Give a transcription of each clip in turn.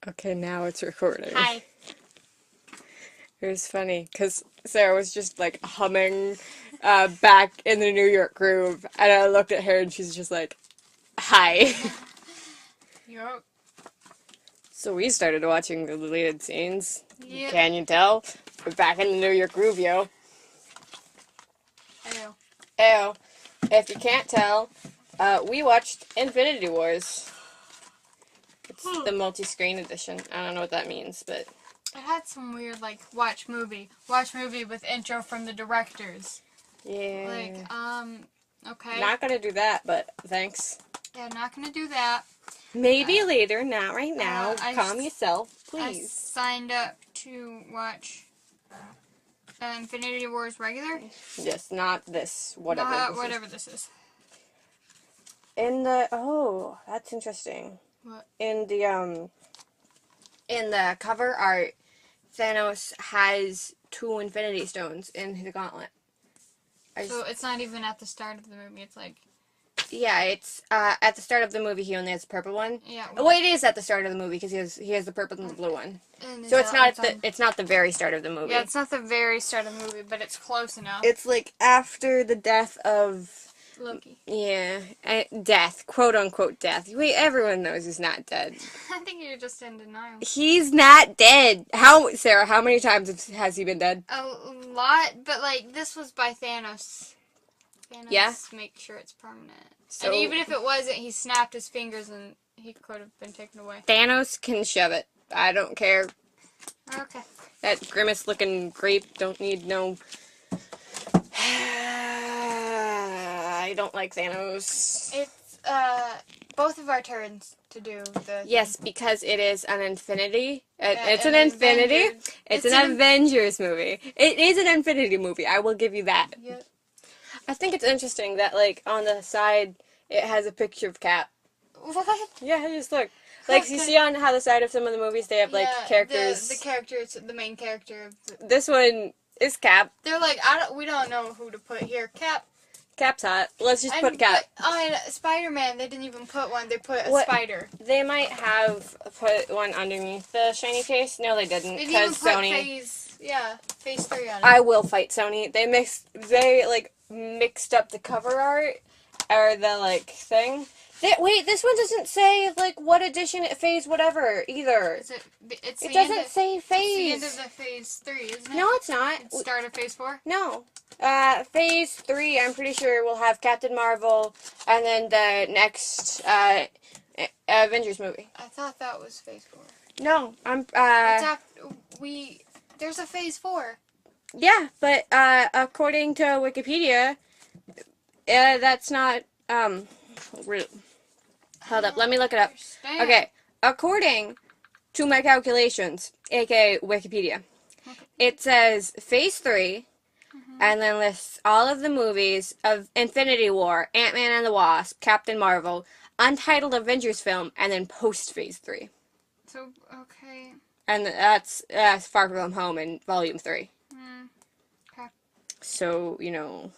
Okay, now it's recording. Hi. It was funny because Sarah was just like humming back in the New York groove, and I looked at her and she's just like, hi. Yup. So we started watching the deleted scenes. Yep. Can you tell? We're back in the New York groove, yo. Ew. Ew. If you can't tell, we watched Infinity Wars. It's the multi-screen edition. I don't know what that means, but... It had some weird, like, watch movie with intro from the directors. Yeah. Okay. Not gonna do that, but thanks. Yeah, not gonna do that. Maybe later, not right now. Calm yourself, I please. signed up to watch Infinity Wars regular. Yes, not this. Whatever. Whatever this is. Oh, that's interesting. What? In the cover art, Thanos has 2 Infinity Stones in the gauntlet. So it's not even at the start of the movie. It's like... Yeah, it's at the start of the movie. He only has the purple one. Yeah. Oh, wait, it is at the start of the movie because he has the purple and the blue one. So it's not the very start of the movie. Yeah, it's not the very start of the movie, but it's close enough. It's like after the death of Loki. Yeah, death, quote unquote death. Wait, everyone knows he's not dead. I think you're just in denial. He's not dead. Sarah? How many times has he been dead? A lot, but like this was by Thanos. Yeah. Make sure it's permanent. So, and even if it wasn't, he snapped his fingers and he could have been taken away. Thanos can shove it. I don't care. Okay. That grimace-looking grape don't need no... I don't like Thanos. It's, both of our turns to do the... Yes, because it is an infinity. It's an Avengers. infinity. It's an Avengers movie. It is an infinity movie. I will give you that. Yep. I think it's interesting that, like, on the side, it has a picture of Cap. What? Yeah, just look. Like, you see on how the side of some of the movies, they have, like, characters. The characters, the main character. This one is Cap. They're like, we don't know who to put here. Cap's hot. Let's just put Cap. And Spider-Man, they didn't even put one. They put a spider. They might have put one underneath the shiny case. No, they didn't. Because Sony... Phase 3 on it. I will fight Sony. They mixed up the cover art, or the, like, thing. Wait, this one doesn't say, like, what edition, phase whatever, either. It doesn't say phase. It's the end of the phase 3, isn't it? No, it's not. It's start of phase 4? No. Phase 3, I'm pretty sure, will have Captain Marvel, and then the next, Avengers movie. I thought that was phase 4. No, There's a phase 4. Yeah, but, according to Wikipedia, that's not, hold up, let me look it up. Okay, according to my calculations, aka Wikipedia, it says Phase 3, and then lists all of the movies of Infinity War, Ant-Man and the Wasp, Captain Marvel, Untitled Avengers film, and then post-Phase 3. So, okay. And that's Far From Home in Volume 3. Okay. So, you know,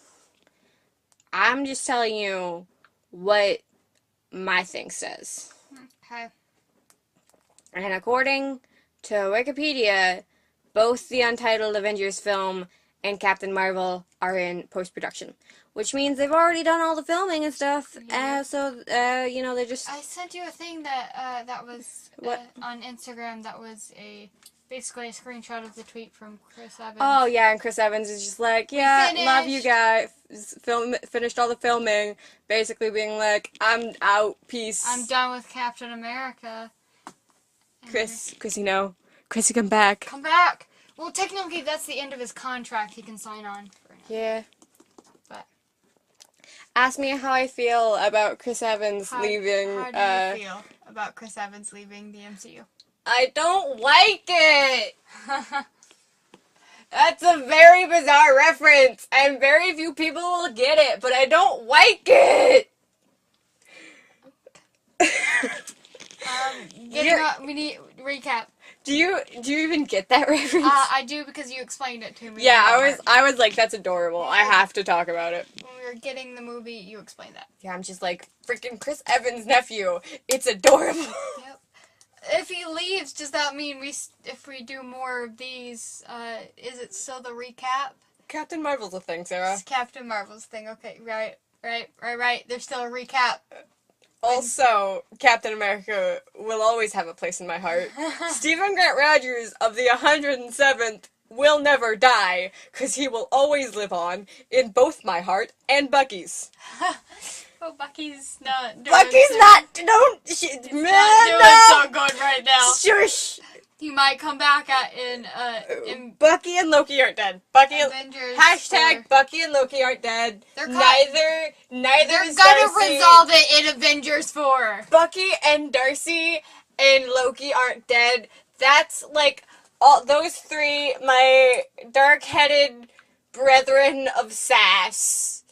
I'm just telling you what my thing says. Okay. And according to Wikipedia, both the Untitled Avengers film and Captain Marvel are in post-production. Which means they've already done all the filming and stuff. Yeah. You know, they just... I sent you a thing that was What? On Instagram that was basically a screenshot of the tweet from Chris Evans. Oh, yeah, and Chris Evans is just like, yeah, love you guys. Finished all the filming. Basically being like, I'm out, peace. I'm done with Captain America. Chrissy, no. Chrissy, come back. Come back! Well, technically, that's the end of his contract he can sign on for now. Yeah. But ask me how I feel about Chris Evans leaving. How do you feel about Chris Evans leaving the MCU? I don't like it! That's a very bizarre reference, and very few people will get it, but I don't like it! We need recap. Do you even get that reference? I do because you explained it to me. Yeah, I was like, that's adorable. I have to talk about it. When we were getting the movie, you explained that. Yeah, I'm just like, freaking Chris Evans' nephew. It's adorable. Yep. if he leaves, does that mean if we do more of these, is it still the recap? Captain Marvel's a thing, Sarah. It's Captain Marvel's thing. Okay, right. There's still a recap. Also, Captain America will always have a place in my heart. Stephen Grant Rogers of the 107th will never die, because he will always live on in both my heart and Bucky's. Oh, Bucky's not doing Bucky's so, not doing so good right now. Shush! He might come back in Bucky and Loki aren't dead. Avengers. Hashtag Bucky and Loki aren't dead. Neither They're is gonna Darcy. resolve it in Avengers 4. Bucky and Darcy and Loki aren't dead. That's like all those three, my dark-headed brethren of sass.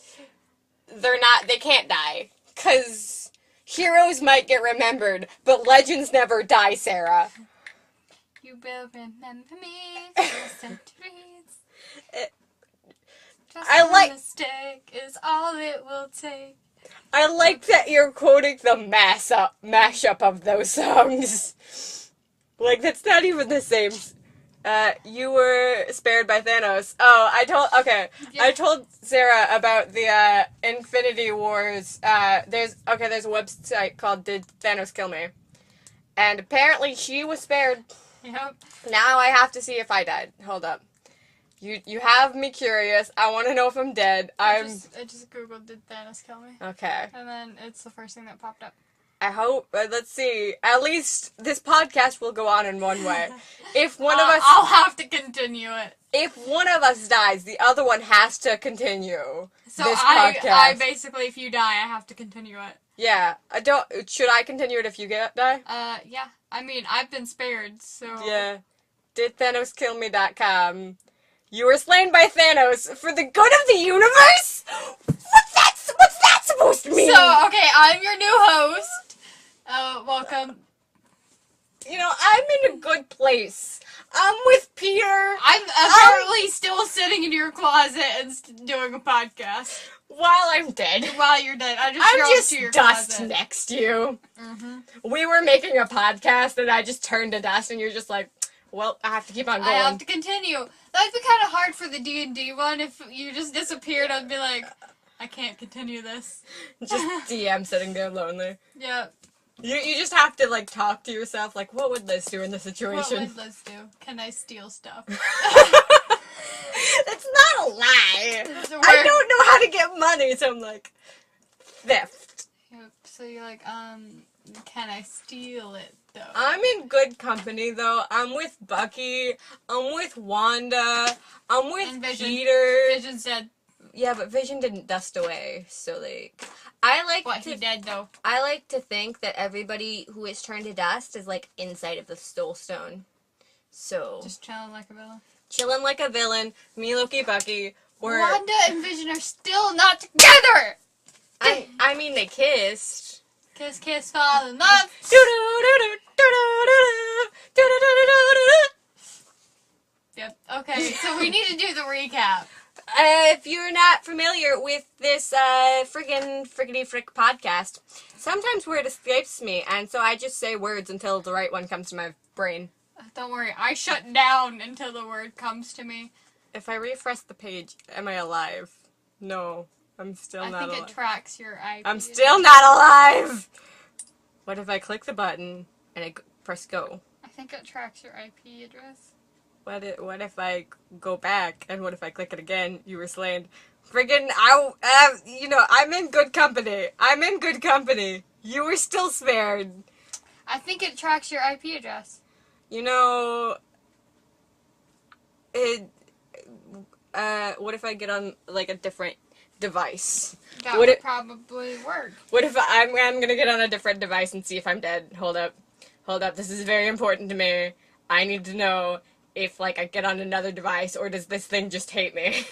They can't die. 'Cause heroes might get remembered, but legends never die, Sarah. You will remember me for centuries. Just a mistake is all it will take. I like that you're quoting the mashup of those songs. Like, that's not even the same. You were spared by Thanos. Oh, I told Sarah about the Infinity Wars. There's a website called Did Thanos Kill Me? And apparently she was spared. Yep. Now I have to see if I died. Hold up. You have me curious. I want to know if I'm dead. I just googled "Did Thanos kill me?" Okay. And then it's the first thing that popped up. I hope. Let's see. At least this podcast will go on in one way. If one of us, I'll have to continue it. If one of us dies, the other one has to continue. So this podcast. I basically, if you die, I have to continue it. Yeah. Should I continue it if you die? Yeah. I mean, I've been spared, so. Yeah. DidThanosKillMe.com. You were slain by Thanos for the good of the universe? What's that supposed to mean? So, okay, I'm your new host. Welcome. You know, I'm in a good place. I'm with Peter. I'm apparently still sitting in your closet and doing a podcast. While I'm dead. While you're dead. I'm just to your dust closet. next to you. Mm-hmm. We were making a podcast and I just turned to dust and you're just like, well, I have to keep on going. I have to continue. That'd be kind of hard for the D&D one. If you just disappeared, I'd be like, I can't continue this. Just DM sitting there lonely. Yeah. You just have to, like, talk to yourself, like, what would Liz do in this situation? What would Liz do? Can I steal stuff? That's not a lie. I don't know how to get money, so I'm like, theft. Yep. So you're like, can I steal it, though? I'm in good company, though. I'm with Bucky. I'm with Wanda. I'm with Peter. Vision's dead. Yeah, but Vision didn't dust away, so, like... He dead, though? I like to think that everybody who is turned to dust is, like, inside of the Soul Stone. So... Just chilling like a villain? Chilling like a villain. Me, Loki, Bucky. Or... Wanda and Vision are still not together! I mean, they kissed. Kiss, kiss, fall in love! Yep, okay, so we need to do the recap. If you're not familiar with this friggity frick podcast, sometimes word escapes me, and so I just say words until the right one comes to my brain. Don't worry, I shut down until the word comes to me. If I refresh the page, am I alive? No, I'm still not alive. I think it tracks your IP. I'm still not alive! What if I click the button and I press go? I think it tracks your IP address. What if I go back, and what if I click it again? You were slain. Friggin', I'm in good company. I'm in good company. You were still spared. I think it tracks your IP address. You know, what if I get on, like, a different device? That would probably work. What if I'm gonna get on a different device and see if I'm dead? Hold up. This is very important to me. I need to know if, like, I get on another device, or does this thing just hate me?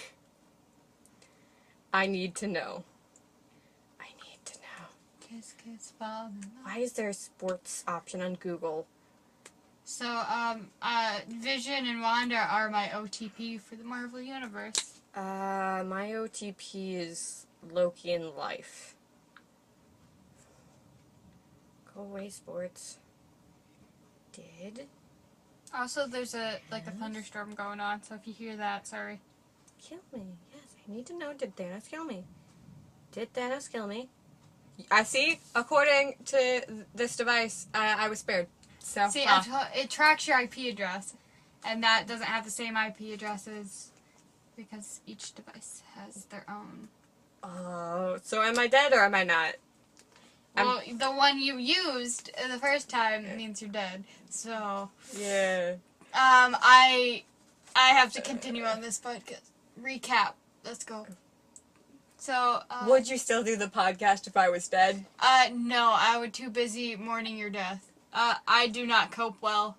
I need to know. Kiss, kiss, fall in love. Why is there a sports option on Google? So, Vision and Wanda are my OTP for the Marvel Universe. My OTP is Loki in life. Go away, sports. did? Also, there's a thunderstorm going on, so if you hear that, sorry. Kill me. Yes, I need to know, did Thanos kill me? Did Thanos kill me? I see, according to this device, I was spared. So, See, it tracks your IP address, and that doesn't have the same IP addresses because each device has their own. Oh, so am I dead or am I not? Well, the one you used the first time means you're dead. So, yeah. I have to continue on this podcast. Recap. Let's go. So, Would you still do the podcast if I was dead? No, I was too busy mourning your death. I do not cope well.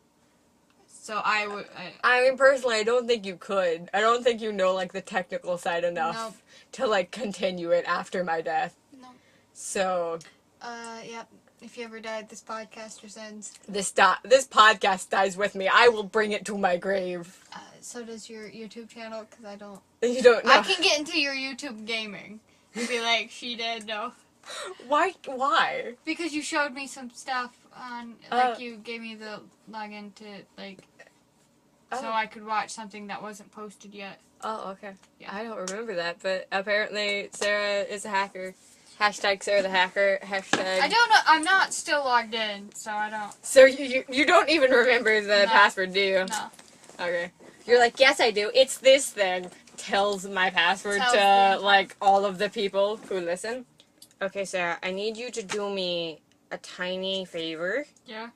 So I would. I mean, personally, I don't think you could. I don't think you know, like, the technical side enough Nope. to, like, continue it after my death. No. So. Yep. If you ever died, this podcast just ends. This podcast dies with me. I will bring it to my grave. So does your YouTube channel, because I don't. You don't know. I can get into your YouTube gaming and be like, she did, no. Why? Why? Because you showed me some stuff on, like, you gave me the login to, like, so I could watch something that wasn't posted yet. Oh, okay. Yeah. I don't remember that, but apparently Sarah is a hacker. Hashtag Sarah the hacker. Hashtag. I don't know. I'm not still logged in, so I don't. So you don't even remember the password, do you? No. Okay. You're like, yes, I do. It's this thing. Tells my password Tells to, the- like, all of the people who listen. Okay, Sarah, I need you to do me a tiny favor. Yeah.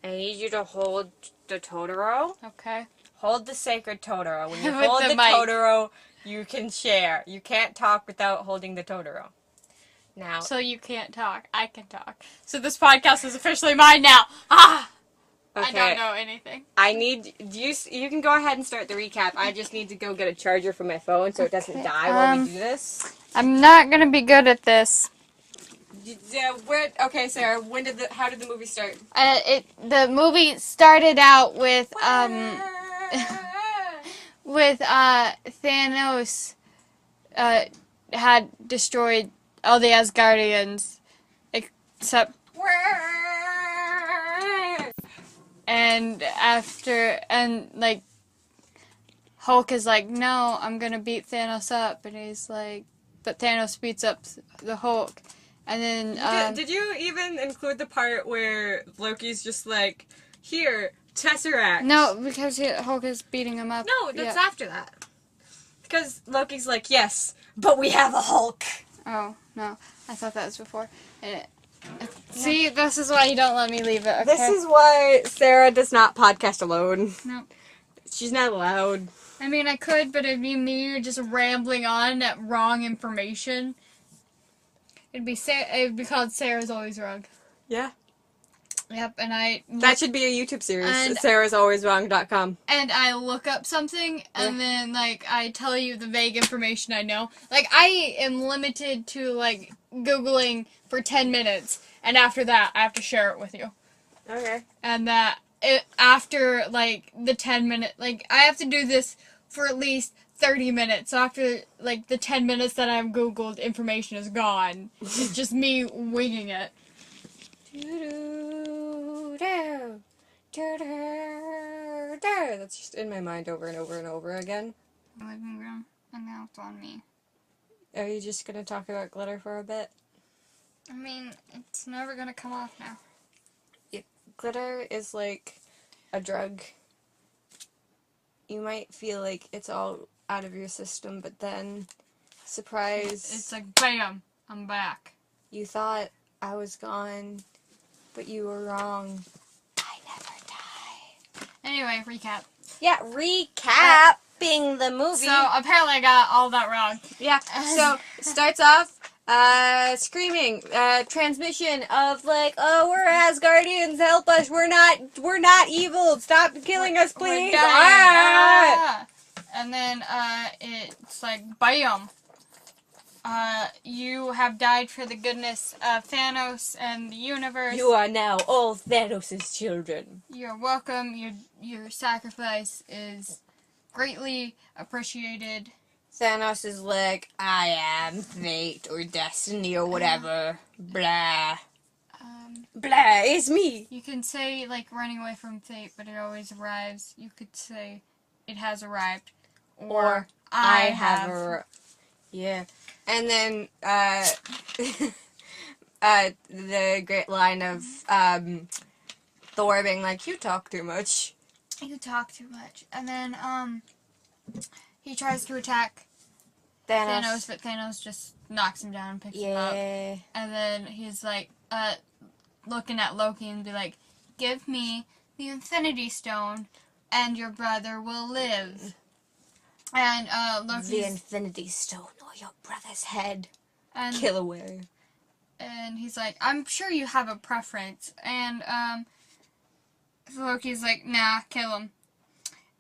I need you to hold the Totoro. Okay. Hold the sacred Totoro. When you With hold the the mic. Totoro, you can share. You can't talk without holding the Totoro. Now. So you can't talk. I can talk. So this podcast is officially mine now. Ah! Okay. I don't know anything. I need you can go ahead and start the recap. I just need to go get a charger for my phone so it doesn't die while we do this. I'm not gonna be good at this. Yeah, okay, Sarah, how did the movie start? The movie started out with Thanos had destroyed all the Asgardians except and like Hulk is like, no, I'm gonna beat Thanos up, and he's like, but Thanos beats up the Hulk, and then did you even include the part where Loki's just like, here, Tesseract? no, because Hulk is beating him up. No, that's after that. Because Loki's like, yes, but we have a Hulk. Oh no, I thought that was before. See, this is why you don't let me leave it. Okay? This is why Sarah does not podcast alone. Nope. She's not allowed. I mean, I could, but it'd be me just rambling on at wrong information. It'd be called Sarah's Always Wrong. Yeah. Yep, and that should be a YouTube series. And sarahsalwayswrong.com. And I look up something, and then, like, I tell you the vague information I know. Like, I am limited to, like, Googling for 10 minutes, and after that, I have to share it with you. Okay. And that, after, like, the 10-minute, like, I have to do this for at least 30 minutes. So after, like, the 10 minutes that I've Googled, information is gone. It's just me winging it. That's just in my mind over and over and over again. Living room, and now it's on me. Are you just gonna talk about glitter for a bit? I mean, it's never gonna come off now. Yeah, glitter is like a drug. You might feel like it's all out of your system, but then, surprise. It's like, bam, I'm back. You thought I was gone, but you were wrong. I never die. Anyway, recap. Yeah, recapping the movie. So, apparently I got all that wrong. Yeah, so, starts off, screaming, transmission of like, oh, we're Asgardians, help us, we're not evil, stop killing us, please. Ah! And then, it's like, bam. You have died for the goodness of Thanos and the universe. You are now all Thanos' children. You're welcome. Your sacrifice is greatly appreciated. Thanos is like, I am fate or destiny or whatever. Blah. Blah, it's me. You can say, like, running away from fate, but it always arrives. You could say, it has arrived. Or I have. Yeah. And then, the great line of, Thor being like, you talk too much. You talk too much. And then, he tries to attack Thanos, but Thanos just knocks him down and picks him up. And then he's like, looking at Loki and be like, give me the Infinity Stone and your brother will live. And, Loki's... The Infinity Stone or your brother's head. And, kill away. And he's like, I'm sure you have a preference. And, Loki's like, nah, kill him.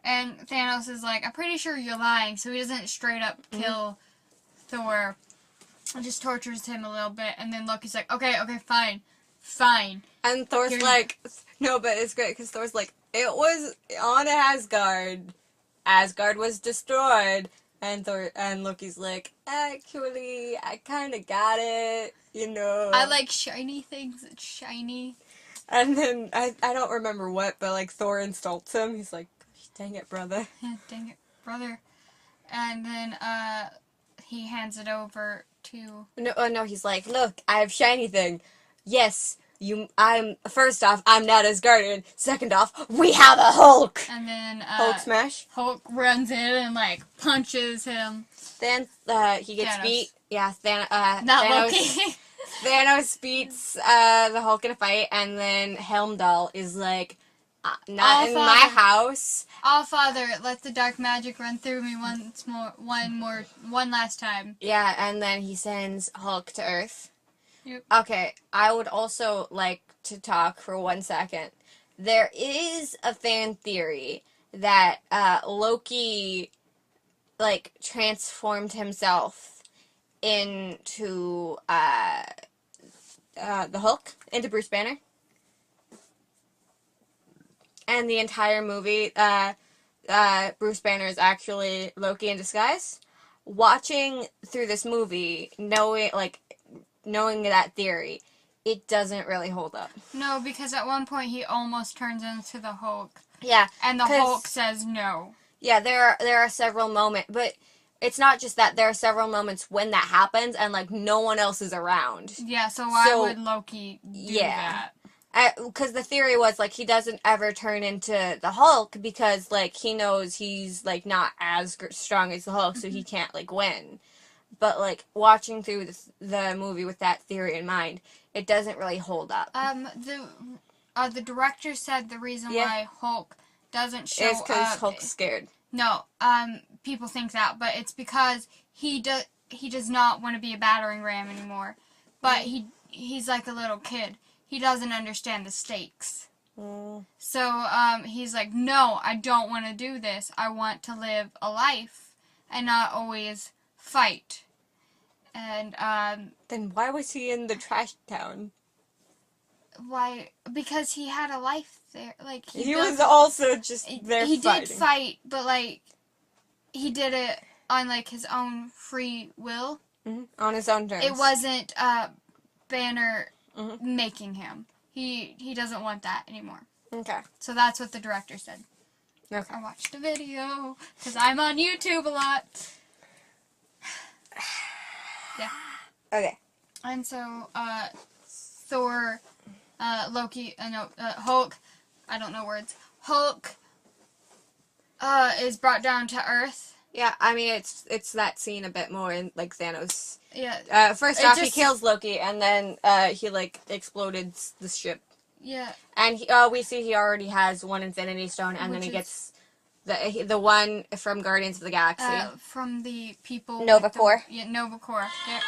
And Thanos is like, I'm pretty sure you're lying, so he doesn't straight up kill Thor. And just tortures him a little bit, and then Loki's like, okay, fine. And Thor's like, no, but it's great, because Thor's like, it was on Asgard. Asgard was destroyed. And Loki's like, actually, I kind of got it, you know. I like shiny things, it's shiny. And then, I don't remember what, but, like, Thor insults him. He's like, dang it, brother. Dang it, brother. And then, he hands it over to... No, he's like, look, I have shiny thing. Yes, first off, I'm not Asgardian. Second off, we have a Hulk! And then, Hulk smash. Hulk runs in and, like, punches him. Then, he gets Thanos. beat. Yeah, Not Thanos. Loki. Thanos beats, the Hulk in a fight, and then Helmdall is like, not in my house. Oh, Father, let the dark magic run through me one last time. Yeah, and then he sends Hulk to Earth. Yep. Okay, I would also like to talk for 1 second. There is a fan theory that Loki, like, transformed himself into the Hulk, into Bruce Banner. And the entire movie, Bruce Banner is actually Loki in disguise. Watching through this movie, knowing that theory, it doesn't really hold up. No, because at one point he almost turns into the Hulk. Yeah. And the Hulk says no. Yeah, there are several moments, but it's not just that. There are several moments when that happens, and, like, no one else is around. Yeah, so why would Loki do that? Because the theory was, like, he doesn't ever turn into the Hulk because, like, he knows he's, like, not as strong as the Hulk, so he can't, like, win. But, like, watching through the movie with that theory in mind, it doesn't really hold up. The director said the reason why Hulk doesn't show up... It's because Hulk's scared. No, people think that, but it's because he does not want to be a battering ram anymore. But he's like a little kid. He doesn't understand the stakes. So, he's like, no, I don't want to do this. I want to live a life and not always fight. And, Then why was he in the trash town? Why? Because he had a life there. Like, he was also just there He fighting. did fight, but, like, he did it on, like, his own free will. Mm-hmm. On his own terms. It wasn't, Banner... making him. He doesn't want that anymore. Okay. So that's what the director said. Okay. I watched a video, because I'm on YouTube a lot. Yeah. Okay. And so, Thor, Loki, Hulk, I don't know words, Hulk, is brought down to Earth. Yeah, I mean, it's that scene a bit more in, like, Thanos. Yeah. First off, he kills Loki, and then, he, like, exploded the ship. Yeah. And we see he already has one Infinity Stone, and then he gets the one from Guardians of the Galaxy. From the people... Nova Corps. Yeah, Nova Corps. Yeah.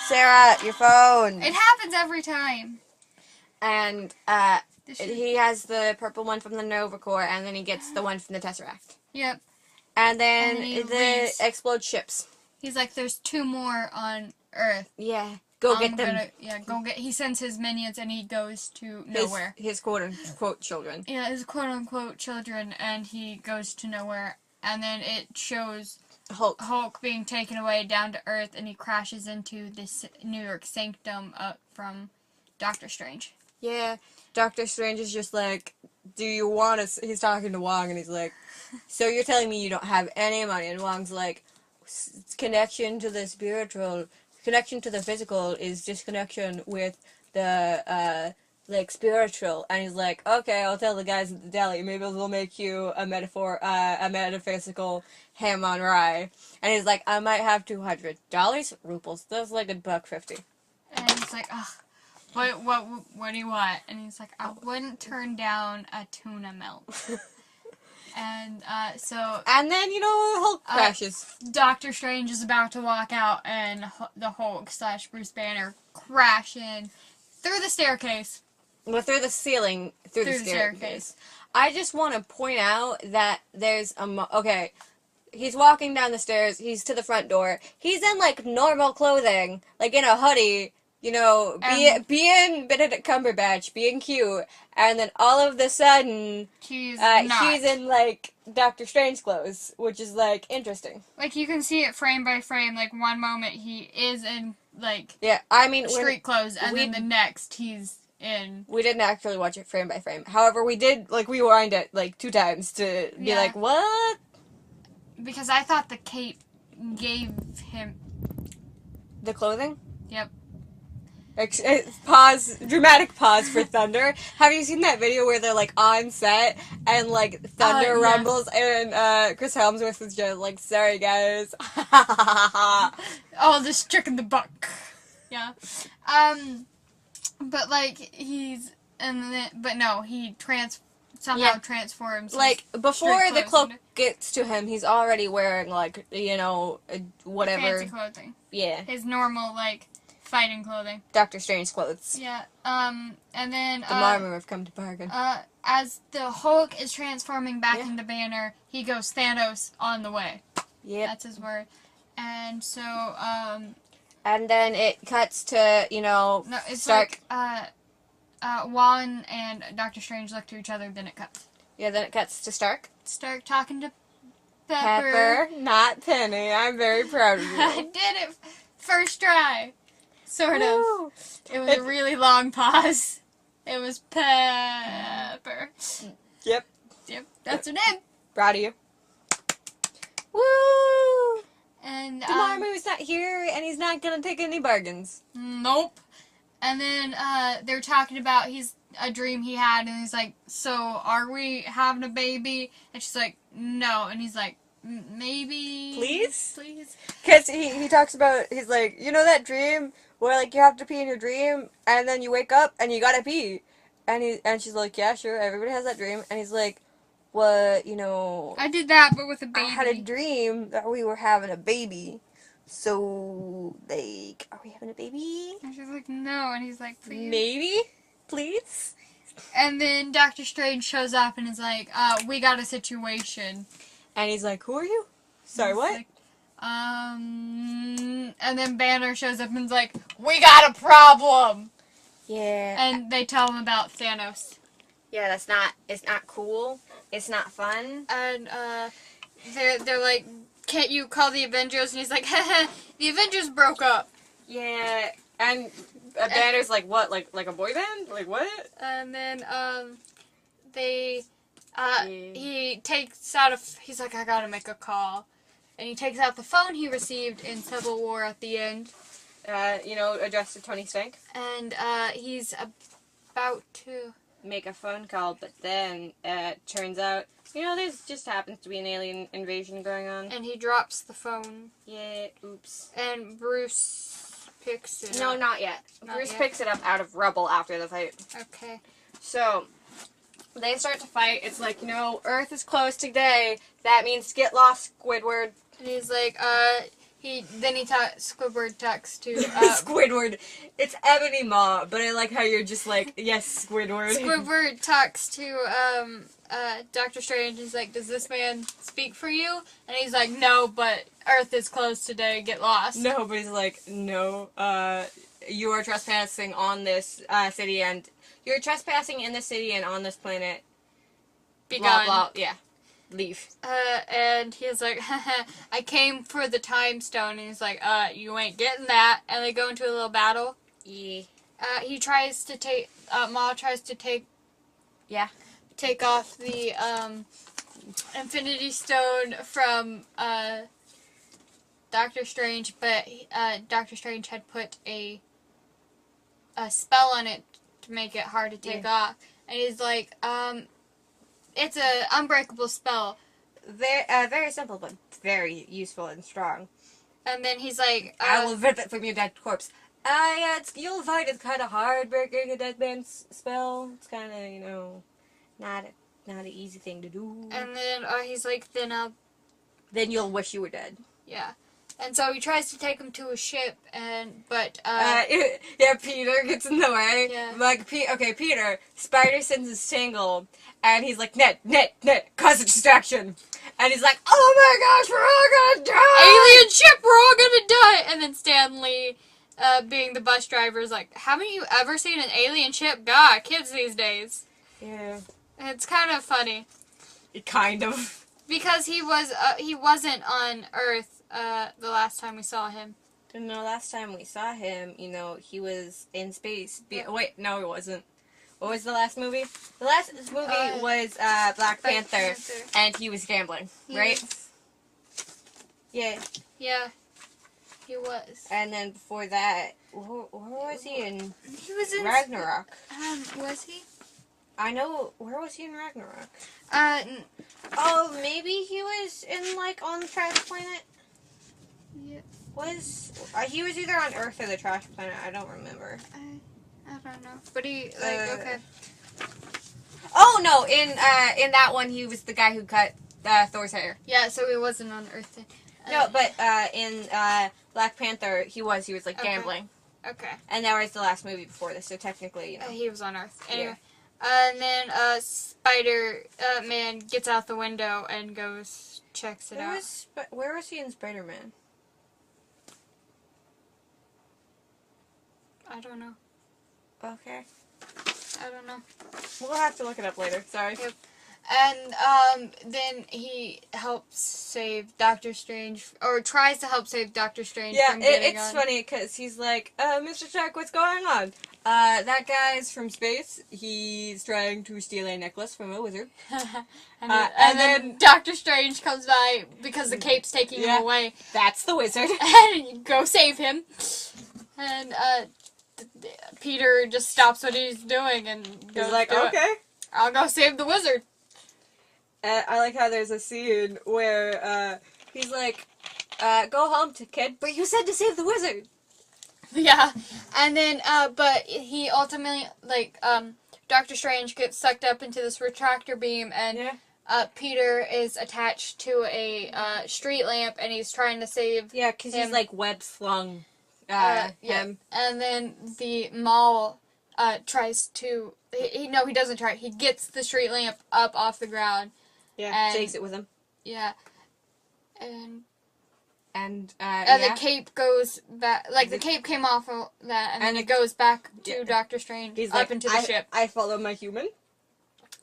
Sarah, your phone! It happens every time. And, he has the purple one from the Nova Corps, and then he gets the one from the Tesseract. Yep. And then he explode ships. He's like, there's 2 more on Earth. Yeah. Go get them. He sends his minions and he goes to nowhere. His quote-unquote children. Yeah, his quote-unquote children, and he goes to nowhere. And then it shows Hulk being taken away down to Earth, and he crashes into this New York sanctum from Doctor Strange. Yeah. Doctor Strange is just like, do you want to... He's talking to Wong, and he's like, so you're telling me you don't have any money? And Wong's like, connection to the spiritual, connection to the physical is disconnection with the, like, spiritual. And he's like, okay, I'll tell the guys at the deli, maybe they'll make you a metaphysical ham on rye. And he's like, I might have $200. Rubles. That's like $1.50. And he's like, ugh, what do you want? And he's like, I wouldn't turn down a tuna melt. And, so... And then, Hulk crashes. Doctor Strange is about to walk out, and the Hulk / Bruce Banner crash in through the staircase. Well, through the ceiling, through the staircase. I just want to point out that there's okay, he's walking down the stairs, he's to the front door, he's in, like, normal clothing, like, in a hoodie, being Benedict Cumberbatch, being cute, and then all of a sudden, he's in, like, Doctor Strange clothes, which is, like, interesting. Like, you can see it frame by frame, like, one moment he is in, like, yeah, I mean, street clothes, and then the next he's in... We didn't actually watch it frame by frame. However, we did, like, rewind it, like, 2 times to be like, what? Because I thought the cape gave him... The clothing? Yep. Pause, dramatic pause for Thunder. Have you seen that video where they're, like, on set, and, like, Thunder rumbles, and, Chris Helmsworth is just like, sorry, guys. Oh, this trick in the buck. Yeah. But, like, he's, but no, he somehow transforms. Like, before the cloak gets to him, he's already wearing, like, whatever. Fancy clothing. Yeah. His normal, like, fighting clothing. Doctor Strange clothes. Yeah. And then, the Marmor have come to bargain. As the Hulk is transforming back into Banner, he goes, Thanos on the way. Yeah. That's his word. And so, and then it cuts to, no, it's Stark. Like, Wong and Doctor Strange look to each other, then it cuts. Yeah, then it cuts to Stark. Stark talking to Pepper. Not Penny. I'm very proud of you. I did it first try. Sort Woo. of. It was a really long pause. It was Pepper. Yep. Yep, that's her name. Proud of you. Woo! And, Dormammu's not here, and he's not gonna take any bargains. Nope. And then, they're talking about a dream he had, and he's like, so, are we having a baby? And she's like, no. And he's like, maybe... Please? Please? Because he talks about, he's like, that dream where, like, you have to pee in your dream, and then you wake up, and you gotta pee. And she's like, yeah, sure, everybody has that dream. And he's like, what, I did that, but with a baby. I had a dream that we were having a baby. So, like, are we having a baby? And she's like, no. And he's like, please. Maybe? Please? And then Doctor Strange shows up and is like, we got a situation. And he's like, who are you? Sorry, what? Like, and then Banner shows up and is like, we got a problem! Yeah. And they tell him about Thanos. Yeah, it's not cool. It's not fun. And, they're like, can't you call the Avengers? And he's like, haha, the Avengers broke up. Yeah, and Banner's like, what, like a boy band? Like, what? And then, he takes out he's like, I gotta make a call. And he takes out the phone he received in Civil War at the end. Addressed to Tony Stank. And, he's about to make a phone call, but then it turns out, there's just happens to be an alien invasion going on. And he drops the phone. Yeah, oops. And Bruce picks it up. No, not yet. Bruce picks it up out of rubble after the fight. Okay. So, they start to fight. It's like, Earth is closed today. That means get lost, Squidward. And he's like, Squidward talks to, Squidward. It's Ebony Maw, but I like how you're just like, yes, Squidward. Squidward talks to, Doctor Strange. He's like, does this man speak for you? And he's like, no, but Earth is closed today, get lost. No, but he's like, no, you are trespassing on this, city, and you're trespassing in this city and on this planet. Be blah, gone. blah, yeah. Leave. And he's like, haha, I came for the time stone. And he's like, you ain't getting that. And they go into a little battle. Yeah. he tries to take, Maul tries to take off the, Infinity Stone from, Doctor Strange, but, Doctor Strange had put a spell on it to make it hard to take off. And he's like, it's a unbreakable spell. Very simple, but very useful and strong. And then he's like, I will rip it from your dead corpse. Yeah, you'll find it's kind of hard breaking a dead man's spell. It's kind of, not an easy thing to do. And then he's like, Then you'll wish you were dead. Yeah. And so he tries to take him to a ship, but Peter gets in the way. Yeah. Like, Peter, Spider sends his tangle, and he's like, Ned, cause a distraction. And he's like, oh my gosh, we're all gonna die! Alien ship, we're all gonna die! And then Stanley, being the bus driver, is like, haven't you ever seen an alien ship? God, kids these days. Yeah. It's kind of funny. Kind of. Because he wasn't on Earth, the last time we saw him. No, last time we saw him, he was in space. Wait, no, he wasn't. What was the last movie? The last movie was Black Panther, and he was gambling, right? Yeah. Yeah, he was. And then before that, where was he in? He was in Ragnarok. Was he? I know. Where was he in Ragnarok? Oh, Maybe he was in on the trash planet. Yeah. He was either on Earth or the trash planet? I don't remember. I don't know. But he okay. Oh no! In that one, he was the guy who cut Thor's hair. Yeah, so he wasn't on Earth then. No, but in Black Panther, he was gambling. Okay. And that was the last movie before this, so technically, he was on Earth. Anyway. Yeah. And then Spider-Man gets out the window and goes, checks it out. Where was he in Spider-Man? I don't know. Okay. I don't know. We'll have to look it up later. Sorry. Yep. And then he helps save Doctor Strange, or tries to help save Doctor Strange from getting it's funny because he's like, Mr. Stark, what's going on? That guy's from space. He's trying to steal a necklace from a wizard. and then Doctor Strange comes by because the cape's taking him away. That's the wizard. And you go save him. And Peter just stops what he's doing and goes, he's like, okay. I'll go save the wizard. I like how there's a scene where he's like, go home, kid, but you said to save the wizard. Yeah, and then, but he ultimately, Doctor Strange gets sucked up into this retractor beam, and Peter is attached to a street lamp, and he's trying to save Yeah, because he's, web slung him. And then the Maul tries to, he doesn't try, he gets the street lamp up off the ground. Yeah, takes it with him. Yeah, and the cape goes back, the cape came off of that, and then it goes back to Doctor Strange, he's up into the ship. I follow my human.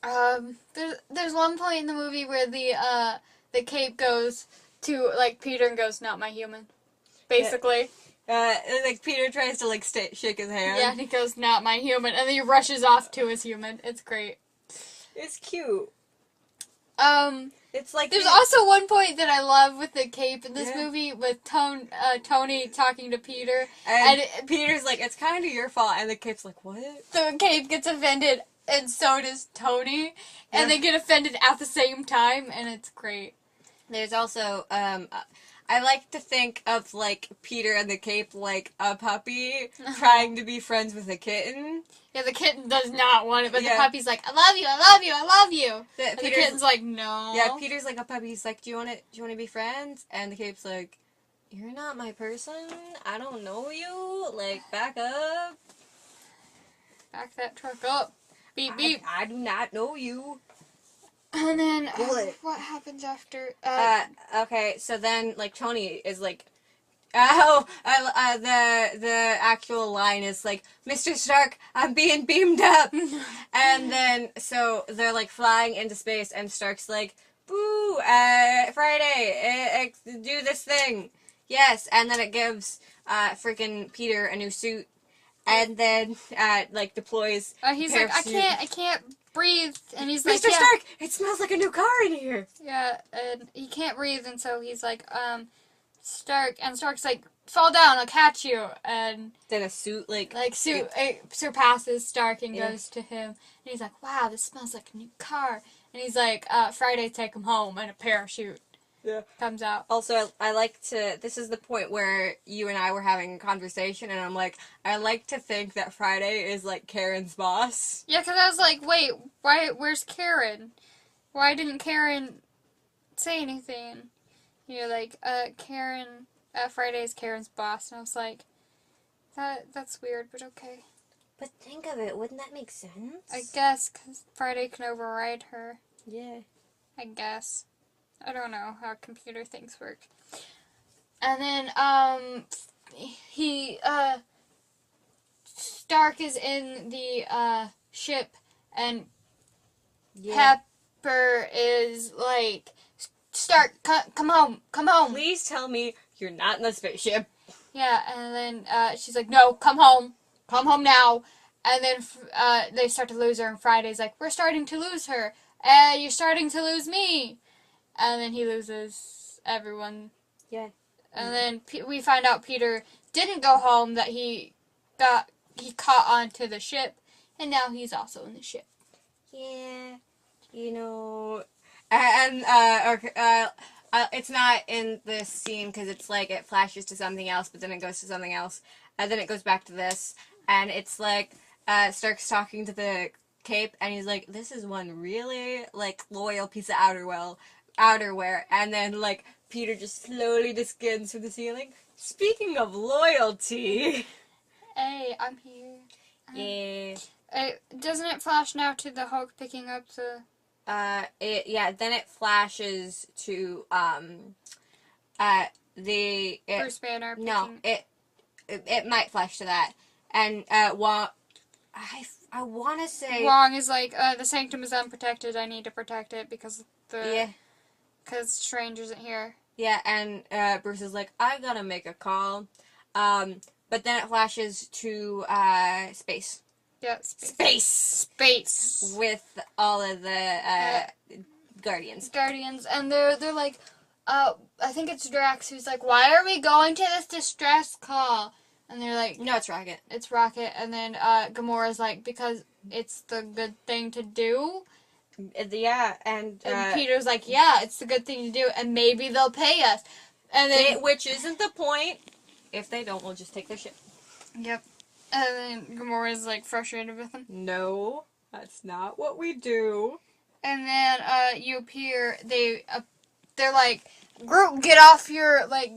There's one point in the movie where the cape goes to, Peter and goes, not my human, basically. Peter tries to, shake his hand. Yeah, and he goes, not my human, and then he rushes off to his human. It's great. It's cute. It's there's also one point that I love with the cape in this movie with Tony talking to Peter. And Peter's like, it's kind of your fault. And the cape's like, what? The cape gets offended, and so does Tony. And they get offended at the same time, and it's great. There's also, I like to think of, Peter and the cape like a puppy trying to be friends with a kitten. Yeah, the kitten does not want it, but the puppy's like, I love you, I love you, I love you. And the kitten's like, no. Yeah, Peter's like a puppy. He's like, do you want to be friends? And the cape's like, you're not my person. I don't know you. Back up. Back that truck up. Beep, beep. I do not know you. And then, what happens after? Okay, so then, Tony is like, the actual line is Mr. Stark, I'm being beamed up. And then, so they're flying into space, and Stark's like, boo, Friday, do this thing. Yes, and then it gives freaking Peter a new suit, and then like deploys. He's like, I can't breathe, and he's like, Mr. Stark, it smells like a new car in here. Yeah, and he can't breathe, and so he's like, Stark's like, fall down, I'll catch you, and then a suit it surpasses Stark and goes to him, and he's like, wow, this smells like a new car, and he's like, Friday, take him home, and a parachute comes out. Also, I like to, this is the point where you and I were having a conversation, and I'm like, I like to think that Friday is like Karen's boss. Yeah, because I was like, wait, where's Karen? Why didn't Karen say anything? You're like, Karen, Friday's Karen's boss, and I was like, that's weird, but okay. But think of it, wouldn't that make sense? I guess, because Friday can override her. Yeah. I guess. I don't know how computer things work. And then, Stark is in the, ship, and Pepper is like, Stark, come home. Please tell me you're not in the spaceship. Yeah, and then, she's like, no, come home now. And then, they start to lose her, and Friday's like, we're starting to lose her. You're starting to lose me. And then he loses everyone. Yeah. And then we find out Peter didn't go home, that he caught onto the ship, and now he's also in the ship. Yeah. You know, and it's not in this scene because it's like it flashes to something else, but then it goes to something else, and then it goes back to this, and it's like Stark's talking to the Cape, and he's like, "This is one really like loyal piece of outerwear," and then like Peter just slowly descends from the ceiling. Speaking of loyalty, hey, I'm here. Yeah. Doesn't it flash now to the Hulk picking up the? Then it flashes to Bruce Banner. No, it might flash to that, and Wong. I want to say Wong is like, the sanctum is unprotected. I need to protect it because because Strange isn't here. Yeah, and Bruce is like, I gotta make a call, but then it flashes to space. Yeah, space with all of the Guardians, and they're like, I think it's Drax who's like, why are we going to this distress call? And they're like, no, it's Rocket. It's Rocket, and then Gamora's like, because it's the good thing to do. Yeah, and Peter's like, yeah, it's the good thing to do, and maybe they'll pay us. And then, which isn't the point. If they don't, we'll just take their ship. Yep. And then Gamora's like frustrated with them. No, that's not what we do. And then you appear. They're like, Groot, get off your like.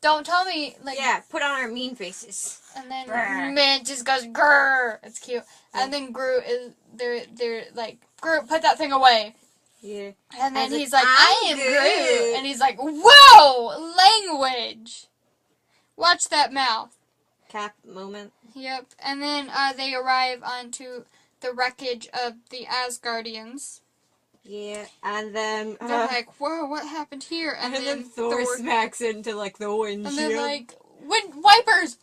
Don't tell me, like... Yeah, put on our mean faces. And then man just goes, grrr. It's cute. Yeah. And then Groot is... They're like, Groot, put that thing away. Yeah. And then he's like, I am Groot. Groot. And he's like, whoa! Language! Watch that mouth. Cap moment. Yep. And then they arrive onto the wreckage of the Asgardians. Yeah, and then... they're like, whoa, what happened here? And then Thor smacks into, like, the windshield. And they're like, wipers!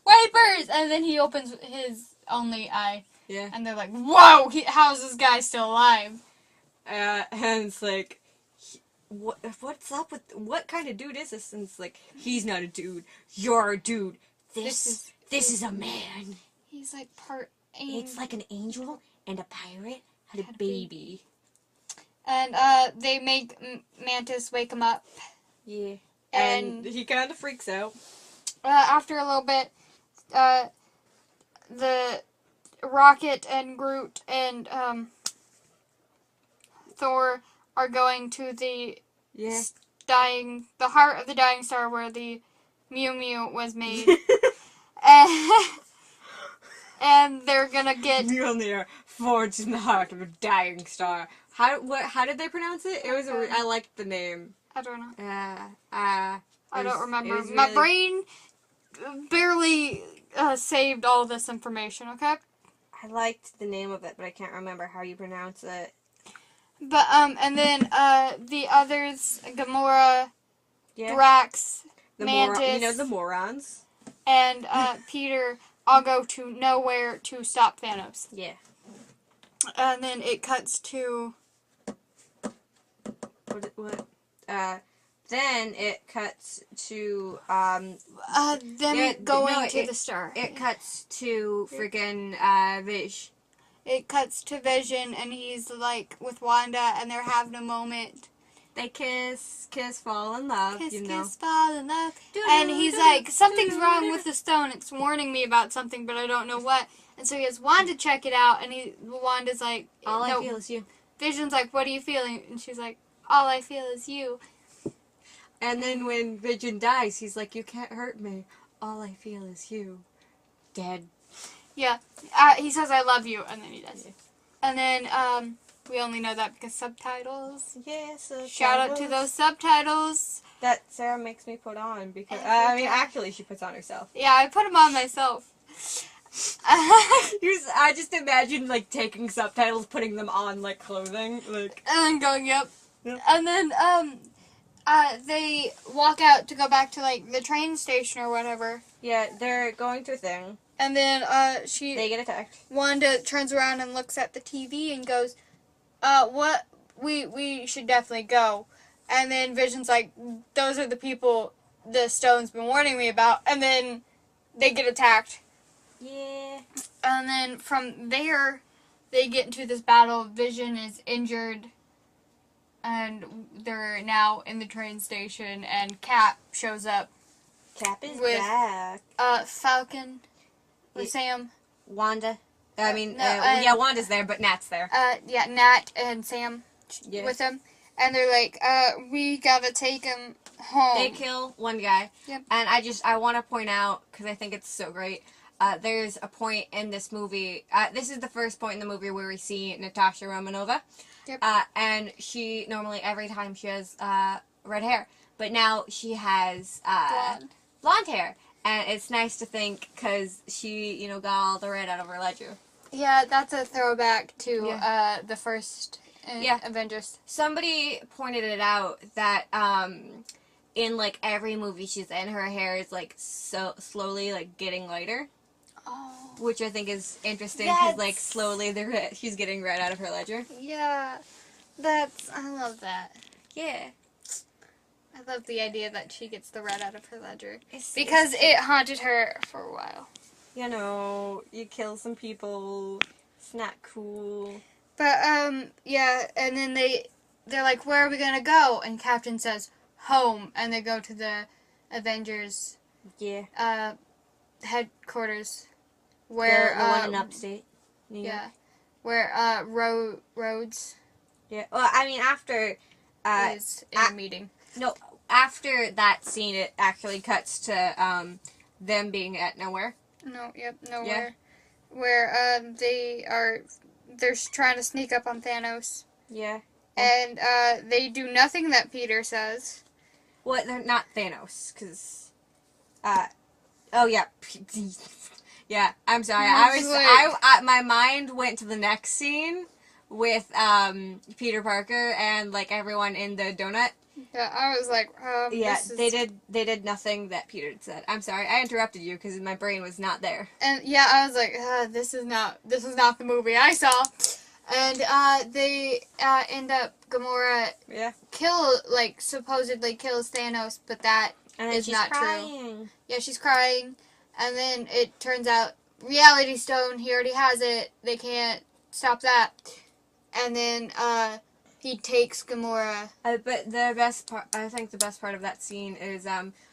And then he opens his only eye. Yeah. And they're like, whoa, how's this guy still alive? And it's like, what's up with... What kind of dude is this? And it's like, he's not a dude. You're a dude. This is a man. He's like part angel. It's like an angel and a pirate had a baby. And they make Mantis wake him up. Yeah. And he kind of freaks out. After a little bit, the Rocket and Groot and Thor are going to the heart of the dying star where the Mew Mew was made. and they're gonna get Mjolnir forged in the heart of a dying star. How did they pronounce it? It was I liked the name. I don't know. I don't remember. My brain barely saved all this information. Okay. I liked the name of it, but I can't remember how you pronounce it. But and then the others, Gamora, Drax, Mantis, the morons, and Peter I'll go to nowhere to stop Thanos. Yeah. And then it cuts to... Then it cuts to, them going to the star. It cuts to freaking, Vish. It cuts to Vision, and he's, like, with Wanda, and they're having a moment. They kiss, fall in love, Kiss, fall in love. And he's like, something's wrong with the stone. It's warning me about something, but I don't know what. And so he has Wanda check it out, and Wanda's like... All I feel is you. Vision's like, what are you feeling? And she's like, all I feel is you. And then when Vision dies, he's like, you can't hurt me. All I feel is you. Dead. Yeah. He says, I love you, and then he does. Yeah. And then, we only know that because subtitles. Yes. Shout out to those subtitles. That Sarah makes me put on because, actually she puts on herself. Yeah, I put them on myself. I just imagine, like, taking subtitles, putting them on, like, clothing, like... And then going, yep. And then, they walk out to go back to, like, the train station or whatever. Yeah, they're going to a thing. And then, they get attacked. Wanda turns around and looks at the TV and goes, what? We should definitely go. And then Vision's like, those are the people the stone's been warning me about. And then they get attacked. Yeah. And then from there, they get into this battle. Vision is injured. And they're now in the train station. And Cap shows up. Cap is with, back. Falcon. With Sam. Wanda. Wanda's there, but Nat's there. Yeah, Nat and Sam with him. And they're like, we gotta take him home. They kill one guy. Yep. And I want to point out, because I think it's so great, there's a point in this movie, this is the first point in the movie where we see Natasha Romanova. Yep. And she, normally every time she has red hair, but now she has blonde hair. And it's nice to think, because she, got all the red out of her ledger. Yeah, that's a throwback to the first Avengers. Somebody pointed it out that in, like, every movie she's in, her hair is, like, so slowly, like, getting lighter. Oh. Which I think is interesting, because, like, slowly she's getting red out of her ledger. Yeah. I love that. Yeah. I love the idea that she gets the red out of her ledger. Because it haunted her for a while. You kill some people. It's not cool. But, yeah, and then they're like, where are we gonna go? And Captain says, home. And they go to the Avengers headquarters. Where, the one in upstate New York. Yeah. Where, Rhodes... Yeah, well, I mean, after... is in a meeting. No, after that scene, it actually cuts to them being at nowhere. Nowhere. Yeah. Where they're trying to sneak up on Thanos. Yeah. And they do nothing that Peter says. Well, they're not Thanos, because... oh, yeah. Yeah, I'm sorry. My mind went to the next scene with Peter Parker and, like, everyone in the donut. Yeah, I was like, they did nothing that Peter said. I'm sorry, I interrupted you because my brain was not there. And yeah, I was like, this is not the movie I saw. And they end up Gamora supposedly kills Thanos, but that is not true. Yeah, she's crying, and then it turns out Reality Stone, he already has it. They can't stop that. And then he takes Gamora. But the best part, I think the best part of that scene is,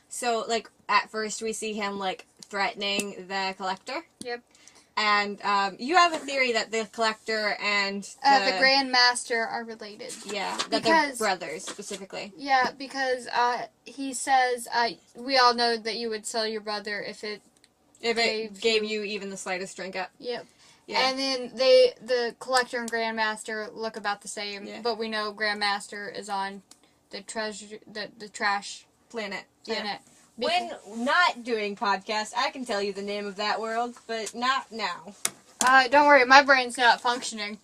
so, like, at first we see him, like, threatening the Collector. Yep. And, you have a theory that the Collector and the Grand Master are related. Yeah, that they're brothers, specifically. Yeah, because, he says, we all know that you would sell your brother if it gave you even the slightest drink up. Yep. Yeah. And then the Collector and Grandmaster look about the same, but we know Grandmaster is on the trash planet. Yeah. When not doing podcasts, I can tell you the name of that world, but not now. Don't worry, my brain's not functioning.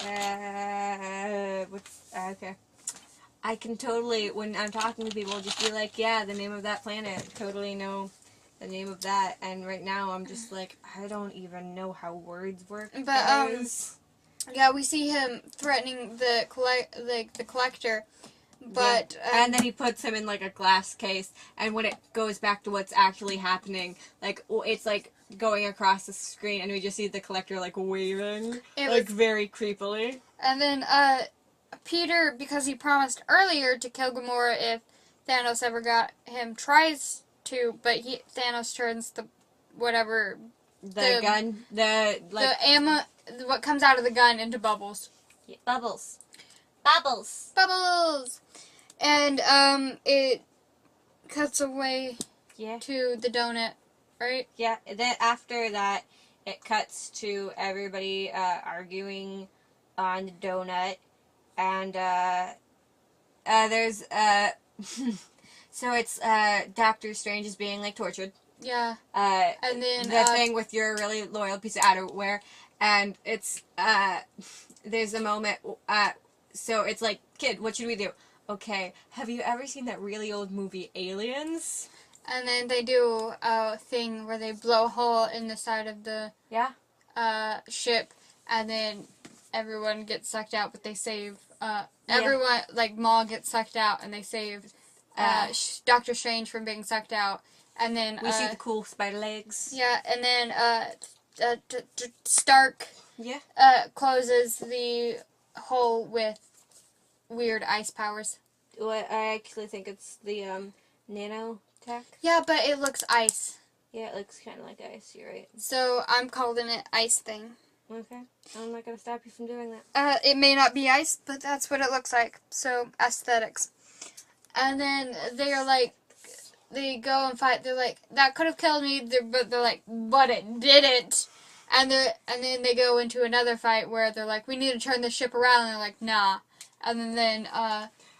Okay. I can totally, when I'm talking to people, just be like, yeah, the name of that planet. Totally know the name of that, and right now I'm just like, I don't even know how words work. But guys. yeah, we see him threatening the collector, but and then he puts him in like a glass case, and when it goes back to what's actually happening, like it's like going across the screen, and we just see the collector like waving, like very creepily. And then Peter, because he promised earlier to kill Gamora if Thanos ever got him, tries to, but Thanos turns the gun, the ammo, what comes out of the gun into bubbles. Yeah, bubbles, and it cuts away to the donut, right? Yeah. Then after that, it cuts to everybody arguing on the donut, and there's so it's Doctor Strange is being like tortured. Yeah. And then the thing with your really loyal piece of outerwear, and it's there's a moment. So it's like, kid, what should we do? Okay, have you ever seen that really old movie Aliens? And then they do a thing where they blow a hole in the side of the ship, and then everyone gets sucked out, but they save everyone. Like Maul gets sucked out, and they save Doctor Strange from being sucked out. And then we see the cool spider legs. Yeah, and then Stark closes the hole with weird ice powers. Well, I actually think it's the nano tech. Yeah, but it looks ice. Yeah, it looks kind of like ice. You're right. So I'm calling it ice thing. Okay, I'm not gonna stop you from doing that. It may not be ice, but that's what it looks like. So aesthetics. And then they are like, they go and fight. They're like, that could have killed me, but they're like, but it didn't. And then they go into another fight where they're like, we need to turn the ship around. And they're like, nah. And then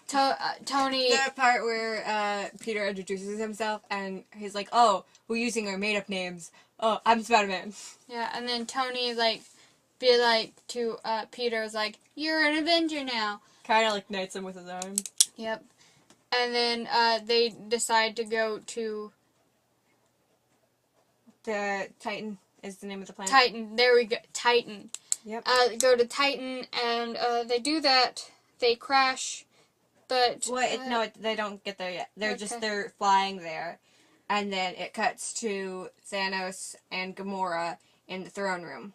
Tony. The part where Peter introduces himself and he's like, oh, we're using our made up names. Oh, I'm Spider-Man. Yeah, and then Tony be like to Peter is like, you're an Avenger now. Kind of like knights him with his arm. Yep. And then they decide to go to the Titan is the name of the planet. Titan. There we go. Titan. Yep. Go to Titan, and they do that. They crash, but no, they don't get there yet. They're flying there, and then it cuts to Thanos and Gamora in the throne room.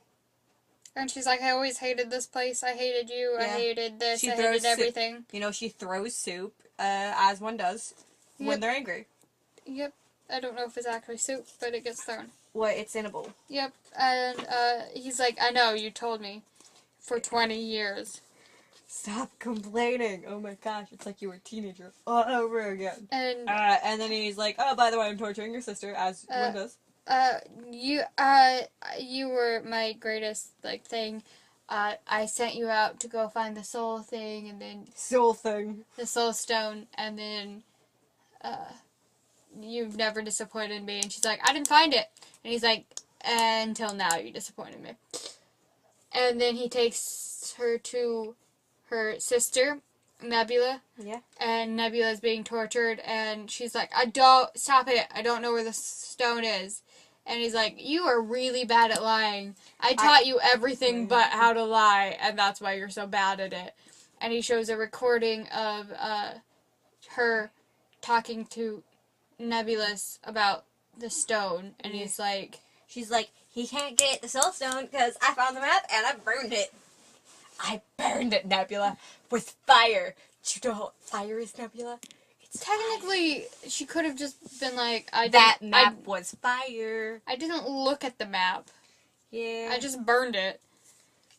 And she's like, I always hated this place. I hated you. I hated this. I hated everything. You know, she throws soup, as one does when they're angry. Yep. I don't know if it's actually soup, but it gets thrown. What? It's in a bowl. Yep. And he's like, I know, you told me. For 20 years. Stop complaining. Oh my gosh, it's like you were a teenager all over again. And then he's like, oh, by the way, I'm torturing your sister, as one does. You were my greatest, thing. I sent you out to go find the soul thing, and then... Soul thing. The soul stone, and then, you've never disappointed me. And she's like, I didn't find it. And he's like, until now you disappointed me. And then he takes her to her sister, Nebula. Yeah. And Nebula's being tortured, and she's like, stop it. I don't know where the stone is. And he's like, you are really bad at lying. I taught you everything but how to lie, and that's why you're so bad at it. And he shows a recording of her talking to Nebulous about the stone, and he's like... She's like, he can't get the soul stone because I found the map and I burned it. I burned it, Nebula, with fire. You know what fire is, Nebula? Technically, she could have just been like, that map was fire. I didn't look at the map. Yeah. I just burned it.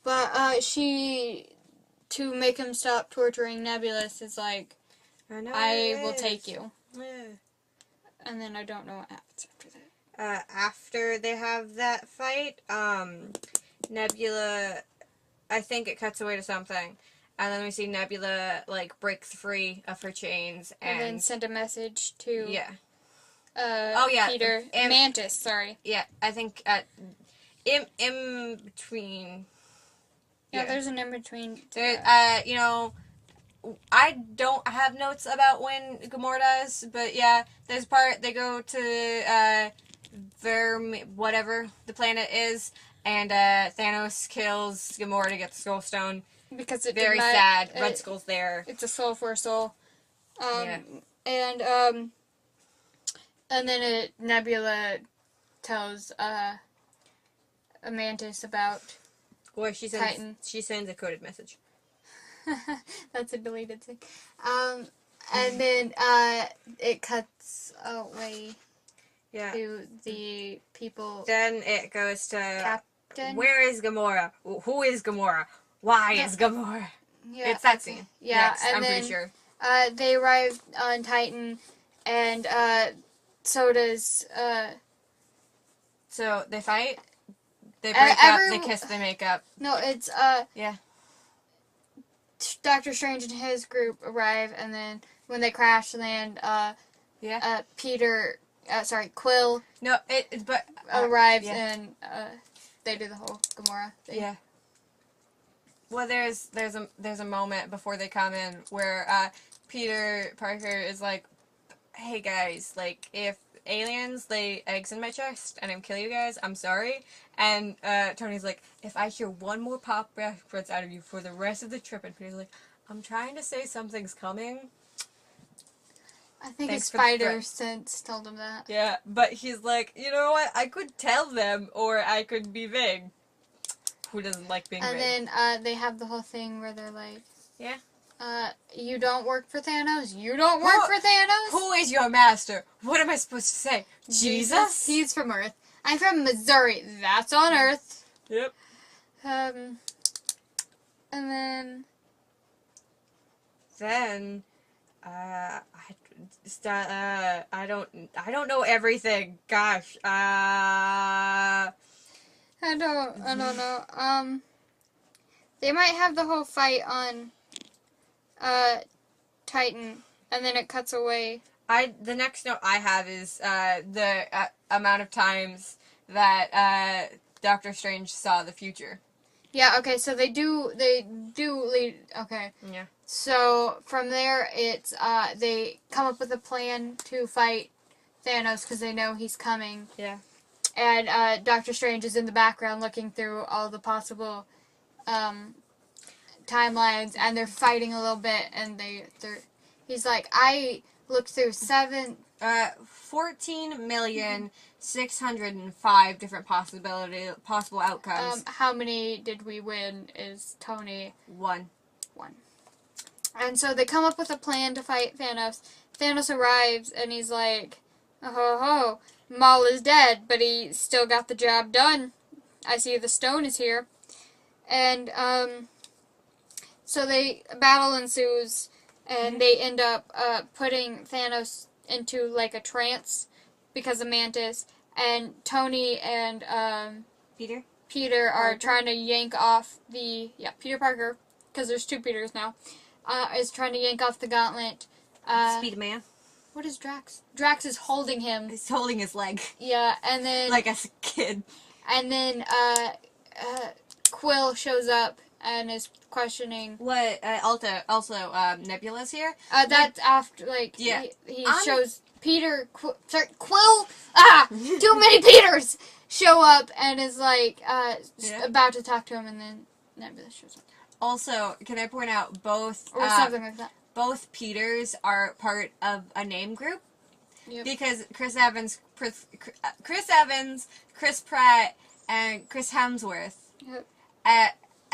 But, to make him stop torturing Nebulous is like, I will take you. Yeah. And then I don't know what happens after that. After they have that fight, Nebula, I think it cuts away to something. And then we see Nebula, break free of her chains. And then send a message to... Yeah. Peter. Mantis, sorry. Yeah, I think in between... Yeah, there's an in-between. I don't have notes about when Gamora does, but yeah, there's part, they go to whatever the planet is, and Thanos kills Gamora to get the Soul Stone. Because it Very sad. Red Skull's there. It's a soul for a soul. Yeah. And then Nebula tells Mantis about Or she sends Titan. a coded message. That's a deleted thing. And then it cuts away to the people. Then it goes to Captain. where is Gamora? Who is Gamora? Why is Gamora? Yeah, It's that scene. Yeah, Next, and I'm then, pretty sure. They arrive on Titan, and so does. So they fight. They break up. They kiss. They make up. No, it's Yeah. Doctor Strange and his group arrive, and then when they crash land, Quill. No, but arrives and they do the whole Gamora thing. Yeah. Well, there's a moment before they come in where Peter Parker is like, "Hey guys, like if aliens lay eggs in my chest and I kill you guys, I'm sorry." And Tony's like, "If I hear one more pop reference out of you for the rest of the trip," and Peter's like, "I'm trying to say something's coming." I think his spider sense told him that. Yeah, but he's like, you know what? I could tell them, or I could be vague. Who doesn't like being vague? And then they have the whole thing where they're like, yeah. You don't work for Thanos? You don't work for Thanos? Who is your master? What am I supposed to say? Jesus? He's from Earth. I'm from Missouri. That's on Earth. Yep. And then... I don't know everything. Gosh. I don't know. They might have the whole fight on Titan, and then it cuts away. The next note I have is the amount of times that Doctor Strange saw the future. Yeah, okay, so they do lead, okay. Yeah. So, from there, it's, they come up with a plan to fight Thanos, because they know he's coming. Yeah. And, Doctor Strange is in the background looking through all the possible, timelines, and they're fighting a little bit, and he's like, I looked through 14,605 different possible outcomes. How many did we win is Tony? One. And so they come up with a plan to fight Thanos. Thanos arrives, and he's like, oh, Maul is dead, but he still got the job done. I see the stone is here. And, so a battle ensues, and they end up putting Thanos into, like, a trance because of Mantis. And Tony and Peter are trying to yank off Peter Parker, because there's two Peters now, is trying to yank off the gauntlet. Speed-Man. What is Drax? Drax is holding him. He's holding his leg. Yeah, and then... like a kid. And then, Quill shows up and is questioning... What, also, Nebula's here? That's after, like, yeah. he shows Quill... Too many Peters! Show up and is, like, about to talk to him, and then Nebula shows up. Also, can I point out both... Or something like that. Both Peters are part of a name group. Yep. Because Chris Evans, Chris Pratt, and Chris Hemsworth. Yep.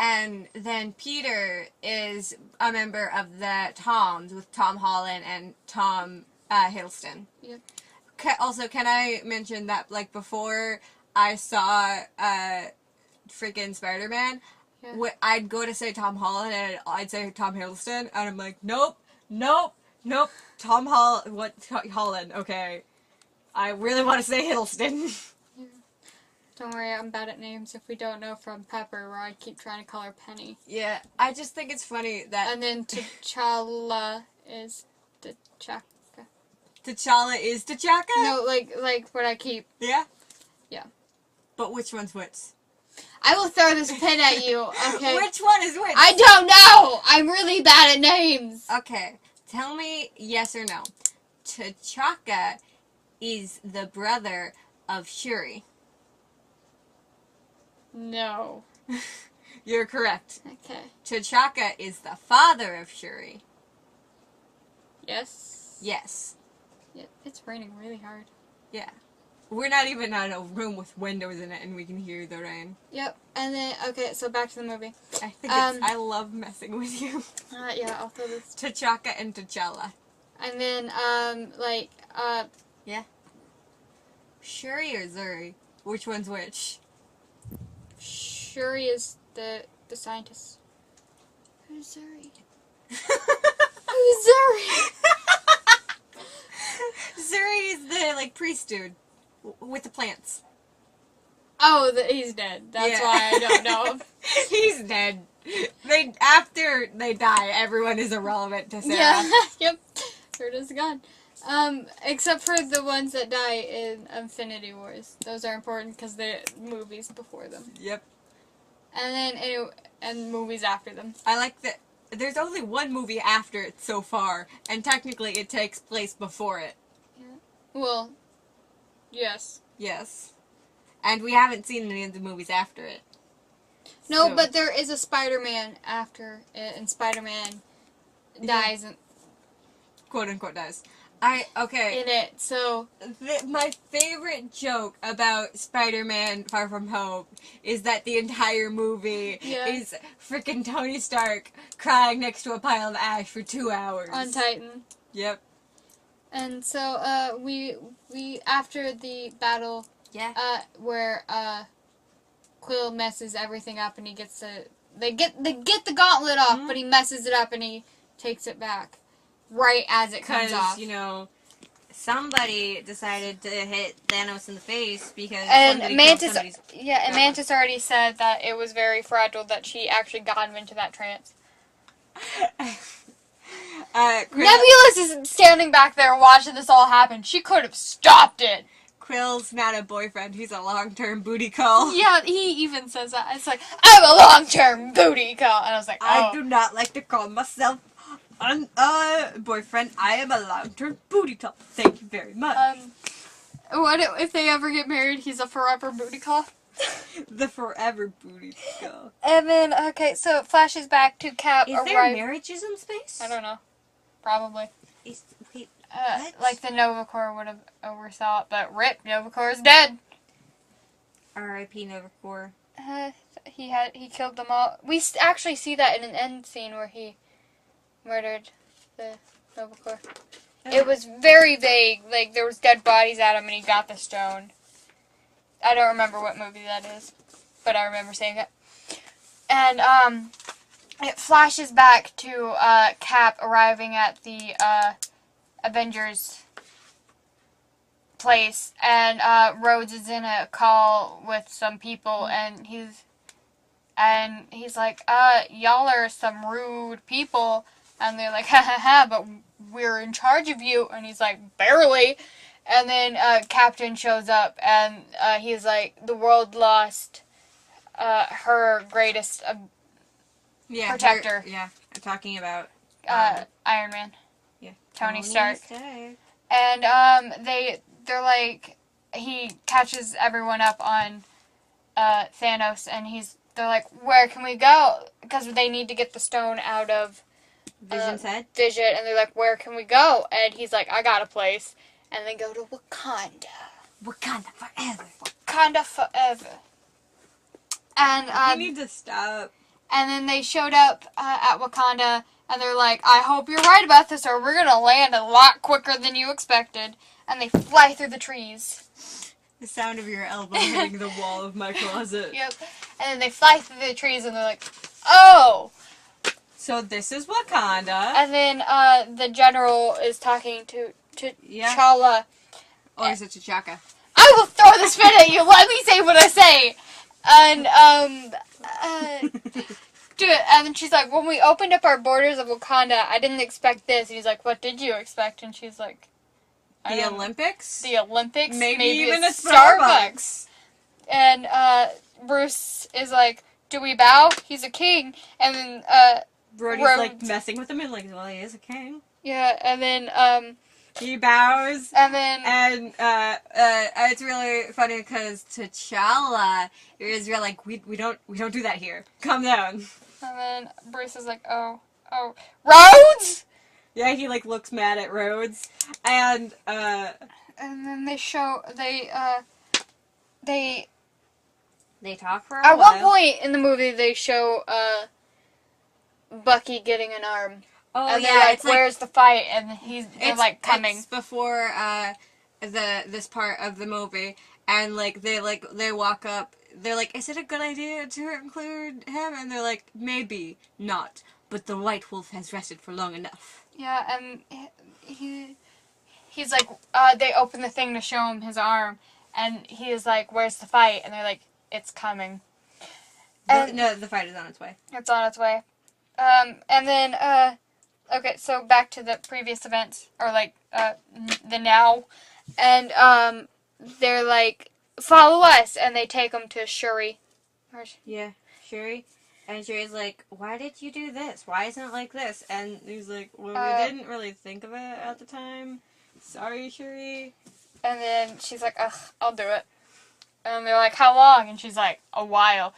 And then Peter is a member of the Toms with Tom Holland and Tom Hiddleston. Yep. Also, can I mention that, like, before I saw freaking Spider-Man, I'd go to say Tom Holland and I'd say Tom Hiddleston, and I'm like, nope, Tom Holland, okay. I really want to say Hiddleston. Yeah. Don't worry, I'm bad at names if we don't know from Pepper, where I keep trying to call her Penny. Yeah, I just think it's funny that... And then T'Challa is T'Chaka. T'Challa is T'Chaka? No, like what I keep... Yeah? Yeah. But which one's which? I will throw this pin at you, okay? Which one is which? I don't know! I'm really bad at names! Okay, tell me yes or no. T'Chaka is the brother of Shuri? No. You're correct. Okay. T'Chaka is the father of Shuri. Yes? Yes. Yeah, it's raining really hard. Yeah. We're not even in a room with windows in it and we can hear the rain. Yep. And then, okay, so back to the movie. I think I love messing with you. Yeah, I'll throw this. T'Chaka and T'Challa. And then, Yeah. Shuri or Zuri? Which one's which? Shuri is the scientist. Who's Zuri? Who's Zuri? Zuri is the, priest dude. With the plants. Oh, he's dead. That's why I don't know. He's dead. After they die, everyone is irrelevant to Sarah. Yeah, yep. They're just gone. Except for the ones that die in Infinity Wars. Those are important because they're movies before them. Yep. And then, and movies after them. I like that there's only one movie after it so far, and technically it takes place before it. Yeah. Well, yes. Yes. And we haven't seen any of the movies after it. No, but there is a Spider-Man after it, and Spider-Man dies quote unquote dies. in it, so... My favorite joke about Spider-Man Far From Home is that the entire movie is frickin' Tony Stark crying next to a pile of ash for 2 hours. On Titan. Yep. And so, we after the battle... Yeah. Where, Quill messes everything up and he gets they get the gauntlet off, but he messes it up and he takes it back right as it comes off. Because, somebody decided to hit Thanos in the face because Mantis already said that it was very fragile, that she actually got him into that trance. Nebulous is standing back there watching this all happen. She could have stopped it. Quill's not a boyfriend, he's a long-term booty call. Yeah, he even says that. It's like, I'm a long-term booty call. And I was like, I do not like to call myself a boyfriend. I am a long-term booty call. Thank you very much. What if they ever get married, he's a forever booty call? The forever booty call. And then, okay, so it flashes back to Cap. Is there marriages in space? I don't know. Probably. Wait. Like the Nova Corps would have oversaw it, but RIP, Nova Corps is dead. R.I.P. Nova Corps. He killed them all. We actually see that in an end scene where he murdered the Nova Corps. Okay. It was very vague. Like, there was dead bodies at him and he got the stone. I don't remember what movie that is, but I remember seeing it. And, it flashes back to, Cap arriving at the, Avengers place, and Rhodes is in a call with some people, and he's like, y'all are some rude people, and they're like, ha ha ha, but we're in charge of you, and he's like, barely, and then Captain shows up, and he's like, the world lost her greatest protector. Talking about Iron Man. Yeah. Tony Stark. And they're like, he catches everyone up on Thanos, and they're like, where can we go? Because they need to get the stone out of Vision's head. Vision, and they're like, where can we go? And he's like, I got a place. And they go to Wakanda. Wakanda forever. Wakanda forever. And you need to stop. And then they showed up at Wakanda. And they're like, I hope you're right about this, or we're going to land a lot quicker than you expected. And they fly through the trees. The sound of your elbow hitting the wall of my closet. Yep. And then they fly through the trees, and they're like, oh! So this is Wakanda. And then the general is talking to T'Challa. Or is it T'Chaka? I will throw the spin at you! Let me say what I say! And, and then she's like, when we opened up our borders of Wakanda, I didn't expect this. And he's like, what did you expect? And she's like, The Olympics? The Olympics? Maybe even a Starbucks. And Bruce is like, do we bow? He's a king. And then Brody's like messing with him and like, well, he is a king. Yeah, and then He bows. And then... And it's really funny because T'Challa is real like, we don't do that here. Calm down. And then Bruce is like, oh, Rhodes! Yeah, he like looks mad at Rhodes. And then they show, they talk for a at while. one point in the movie, they show, Bucky getting an arm. Oh, and yeah, they're like, it's like, where's the fight? And they're like, coming. It's before, this part of the movie. And, like, they walk up. They're like, is it a good idea to include him? And they're like, maybe not. But the White Wolf has rested for long enough. Yeah, and he's like, they open the thing to show him his arm, and he is like, where's the fight? And they're like, it's coming. No, the fight is on its way. It's on its way. And then, okay, so back to the previous events, or like, the now, and, they're like, follow us, and they take him to Shuri. Yeah, Shuri. And Shuri's like, why did you do this? Why isn't it like this? And he's like, well, we didn't really think of it at the time. Sorry, Shuri. And then she's like, ugh, I'll do it. And they're like, how long? And she's like, a while.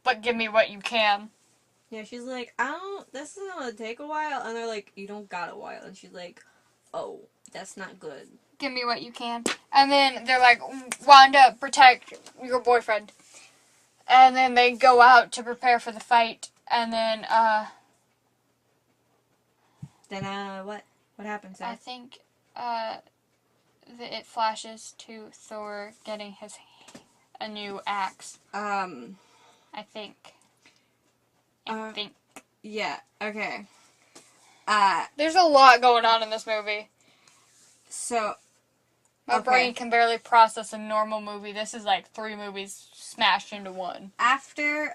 But give me what you can. Yeah, she's like, this is gonna take a while. And they're like, you don't got a while. And she's like, oh, that's not good. Give me what you can. And then they're like, Wanda, protect your boyfriend. And then they go out to prepare for the fight. And then, what? What happens there? I think, it flashes to Thor getting a new axe. I think. Yeah, okay. There's a lot going on in this movie. So, My brain can barely process a normal movie. This is like 3 movies smashed into one. After,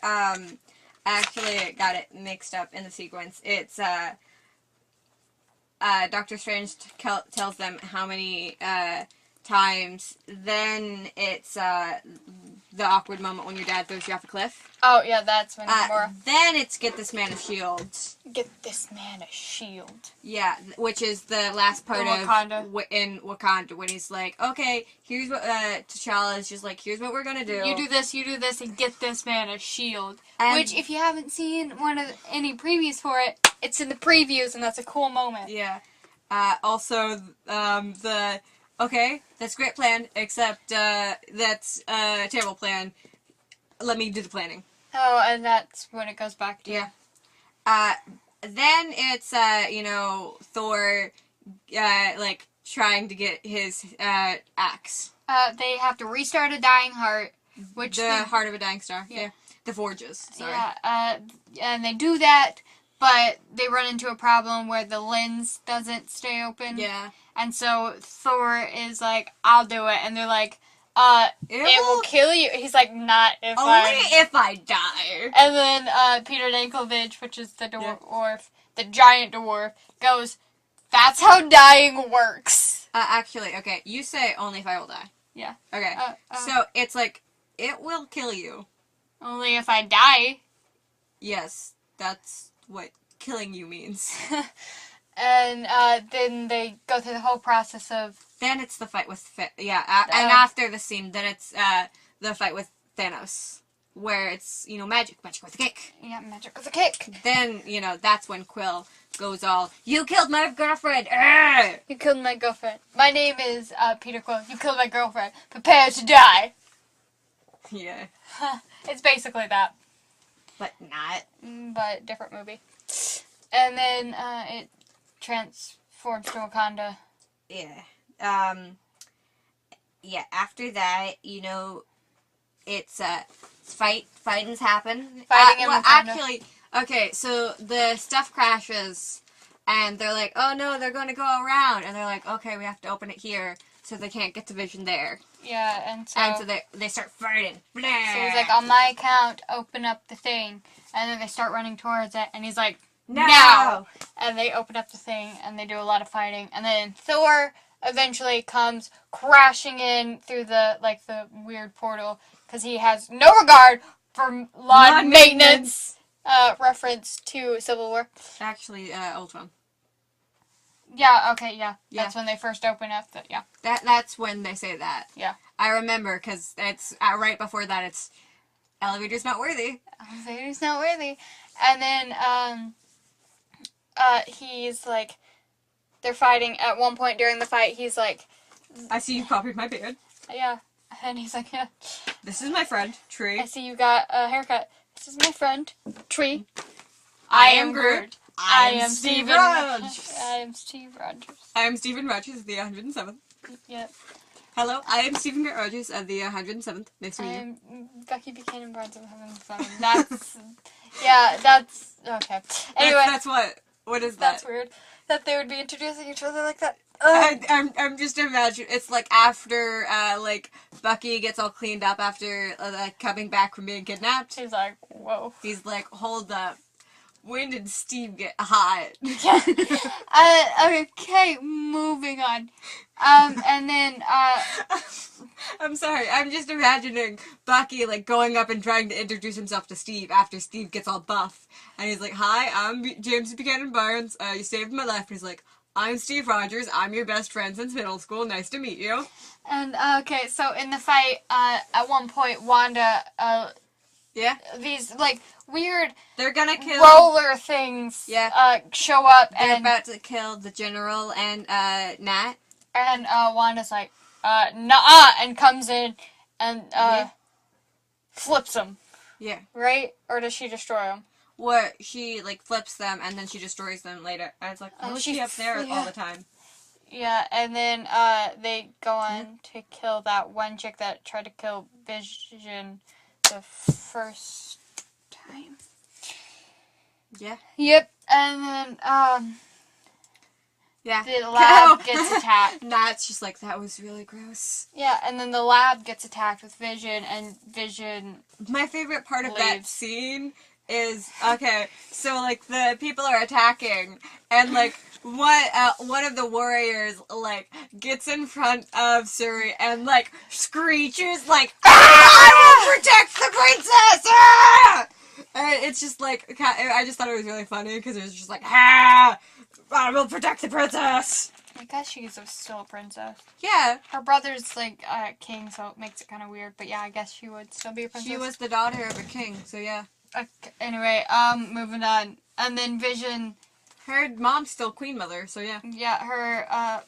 actually I got it mixed up in the sequence. It's, Doctor Strange tells them how many, times. Then it's, the awkward moment when your dad throws you off a cliff. Oh, yeah, that's when Then it's get this man a shield. Get this man a shield. Yeah, which is the last part in Wakanda, when he's like, okay, here's what, T'Challa is just like, here's what we're gonna do. You do this, and get this man a shield. And which, if you haven't seen any previews for it, it's in the previews, and that's a cool moment. Yeah. Also, okay, that's a great plan, except, that's a terrible plan. Let me do the planning. Oh, and that's when it goes back to... Yeah. Then it's, Thor, like, trying to get his, axe. They have to restart a dying heart, which... The heart of a dying star. Yeah. The forges, sorry. Yeah, and they do that, but they run into a problem where the lens doesn't stay open. Yeah. And so Thor is like, I'll do it. And they're like, it will kill you. He's like, not if if I die. And then Peter Dinklage, which is the dwarf, the giant dwarf, goes, that's how dying works. Actually, okay, you say only if I will die. Yeah. Okay, so it's like, it will kill you. Only if I die. Yes, that's what killing you means. And then they go through the whole process of... Then it's the fight with... and after the scene, then it's the fight with Thanos. Where it's, magic with a kick. Yeah, magic with a kick. Then, that's when Quill goes all, you killed my girlfriend! Arrgh! You killed my girlfriend. My name is Peter Quill. You killed my girlfriend. Prepare to die. Yeah. It's basically that. But not. But different movie. And then it transforms to Wakanda. Yeah. Yeah, after that, it's, fighting's happen. Fighting in Wakanda. Actually, okay, so the stuff crashes, and they're like, oh no, they're going to go around, and they're like, okay, we have to open it here, so they can't get to Vision there. Yeah, and so they start fighting. So he's like, on my account, open up the thing, and then they start running towards it, and he's like, now! And they open up the thing, and they do a lot of fighting, and then Thor eventually comes crashing in through the weird portal, because he has no regard for lawn maintenance. Reference to Civil War. Actually, Ultron. Yeah, okay, yeah. Yeah. That's when they first open up. Yeah. That's when they say that. Yeah. I remember, because it's right before that, it's elevator's not worthy. Elevator's not worthy. And then, he's like, they're fighting. At one point during the fight, he's like, I see you copied my beard. yeah. And he's like, yeah. This is my friend, Tree. I see you got a haircut. This is my friend, Tree. I am Groot. I am Steve Rogers. I am Steve Rogers. I am Stephen Rogers of the 107th. Yep. Hello, I am Stephen Rogers of the 107th. Nice to meet you. I am Becky Buchanan Barnes of Heaven's Fun. That's, yeah, that's, okay. Anyway. That's what? What is that? That's weird. That they would be introducing each other like that. I'm just imagining, it's like after, like, Bucky gets all cleaned up after, like, coming back from being kidnapped. He's like, whoa. He's like, hold up. When did Steve get hot? Okay, moving on. And then, I'm sorry, I'm just imagining Bucky, like, going up and trying to introduce himself to Steve after Steve gets all buff. And he's like, hi, I'm James Buchanan Barnes, you saved my life. And he's like, I'm Steve Rogers, I'm your best friend since middle school, nice to meet you. And, okay, so in the fight, at one point, Wanda, yeah? these, like, weird They're gonna kill... roller things, yeah. Show up, They're and... about to kill the General and, Nat. And, Wanda's like, nuh-uh, and comes in, and, yeah. flips them. Yeah. Right? Or does she destroy them? What, she, like, flips them, and then she destroys them later. And it's like, oh, she up there all the time. Yeah, and then, they go on to kill that one chick that tried to kill Vision the first time. Yeah. Yep, and then, yeah. the lab gets attacked. Nat's just like, that was really gross. Yeah, and then the lab gets attacked with Vision, and Vision My favorite part of leaves. that scene is, okay, so, like, the people are attacking, and, like, one of the warriors, like, gets in front of Suri and, like, screeches, like, I will protect the princess! Ah! And it's just, like, I just thought it was really funny, because it was just like, ah! I will protect the princess! I guess she's still a princess. Yeah. Her brother's, like, king, so it makes it kind of weird, but yeah, I guess she would still be a princess. She was the daughter of a king, so yeah. Okay, anyway, moving on. And then Vision... Her mom's still Queen Mother, so yeah. Yeah, her,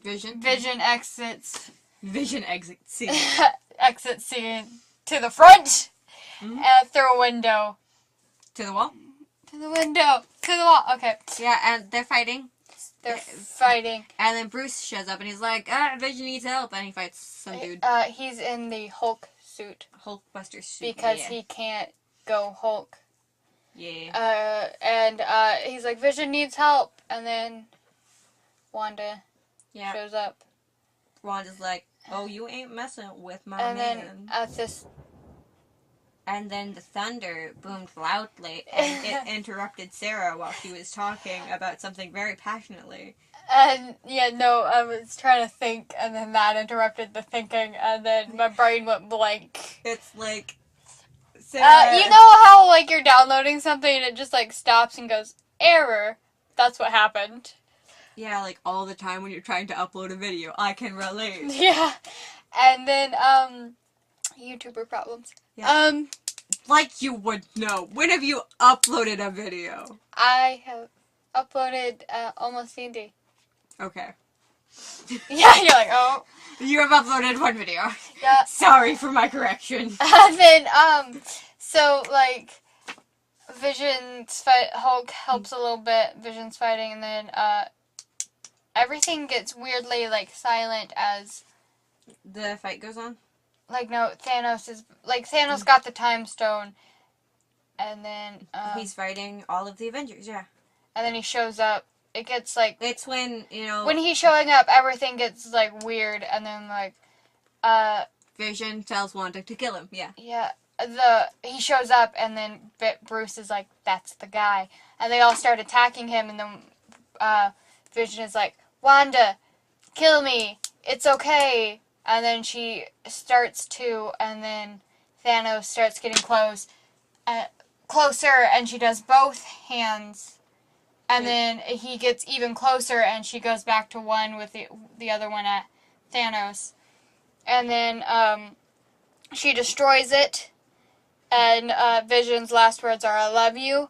Vision exits... Vision exit scene. exit scene to the front, and through a window. To the wall? To the window. To the wall. Okay. Yeah, and they're fighting. They're fighting. And then Bruce shows up, and he's like, Vision needs help, and he fights some dude. He's in the Hulk suit. Hulkbuster suit. Because he can't go Hulk. Yeah. And he's like, Vision needs help. And then Wanda shows up. Wanda's like, oh, you ain't messing with my man. And then And then the thunder boomed loudly, and it interrupted Sarah while she was talking about something very passionately. And, yeah, no, I was trying to think, and then that interrupted the thinking, and then my brain went blank. It's like... Sarah... you know how, like, you're downloading something and it just, like, stops and goes, error? That's what happened. Yeah, like, all the time when you're trying to upload a video. I can relate. Yeah. And then, YouTuber problems. Yeah. Like you would know. When have you uploaded a video? I have uploaded, almost D&D. Okay. Yeah, you're like, oh. You have uploaded one video. Yeah. Sorry for my correction. And then, so, like, Vision's fight, Hulk helps a little bit, Vision's fighting, and then, everything gets weirdly, like, silent as... The fight goes on? Like, no, Thanos got the time stone, and then, he's fighting all of the Avengers, yeah. And then he shows up. It gets, like... It's when, you know... When he's showing up, everything gets, like, weird, and then, like, Vision tells Wanda to kill him, yeah. Yeah, he shows up, and then Bruce is like, that's the guy. And they all start attacking him, and then, Vision is like, Wanda, kill me, it's okay. And then she starts to, and then Thanos starts getting closer, and she does both hands And then he gets even closer, and she goes back to one with the other one at Thanos. And then she destroys it, and Vision's last words are, "I love you."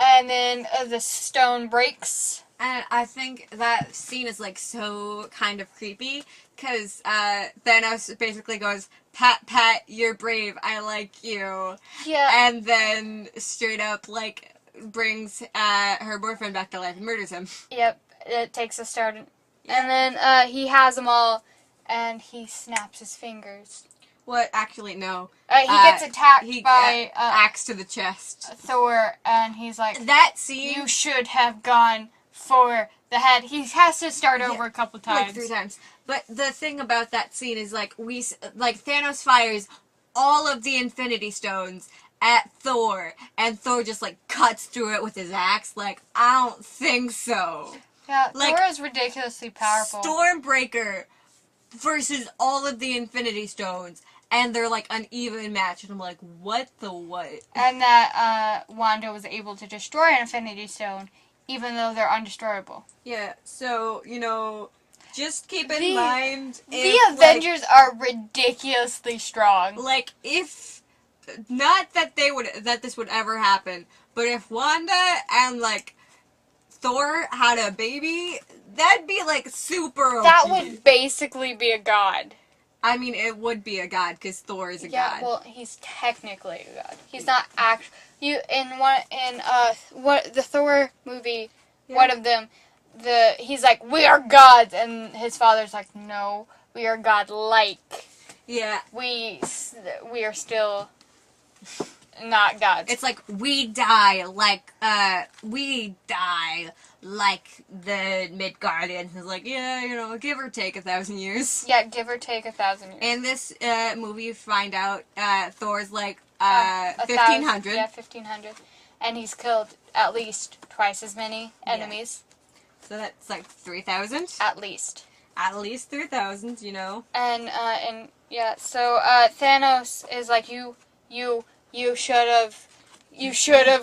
And then the stone breaks. And I think that scene is, like, so kind of creepy, because Thanos basically goes, "Pat, Pat, you're brave, I like you." Yeah. And then straight up, like, brings her boyfriend back to life and murders him. Yep, it takes a start. And then he has them all, and he snaps his fingers. What? Actually, no. He gets attacked by axe to the chest. Thor, and he's like, that scene. "You should have gone for the head." He has to start over a couple times. Like 3 times. But the thing about that scene is, like, Thanos fires all of the Infinity Stones at Thor, and Thor just, like, cuts through it with his axe. Like, I don't think so. Yeah, like, Thor is ridiculously powerful. Stormbreaker versus all of the Infinity Stones, and they're, like, an even match, and I'm like, what the what? And that Wanda was able to destroy an Infinity Stone, even though they're undestroyable. Yeah, so, you know, just keep in mind... The Avengers are ridiculously strong. Like, if... Not that this would ever happen, but if Wanda and, like, Thor had a baby, that'd be, like, super OP. That would basically be a god. I mean, it would be a god, because Thor is a god. Yeah, well, he's technically a god. He's not the Thor movie, one of them, he's like, "We are gods," and his father's like, "No, we are god-like. Yeah. We are still not gods." It's like, we die like the Midgardians. It's like, yeah, you know, give or take 1,000 years. Yeah, give or take 1,000 years. In this movie, you find out Thor's like 1,500. Yeah, 1,500. And he's killed at least twice as many enemies. Yeah. So that's like 3,000? At least. At least 3,000, you know. And yeah, so Thanos is like, you should have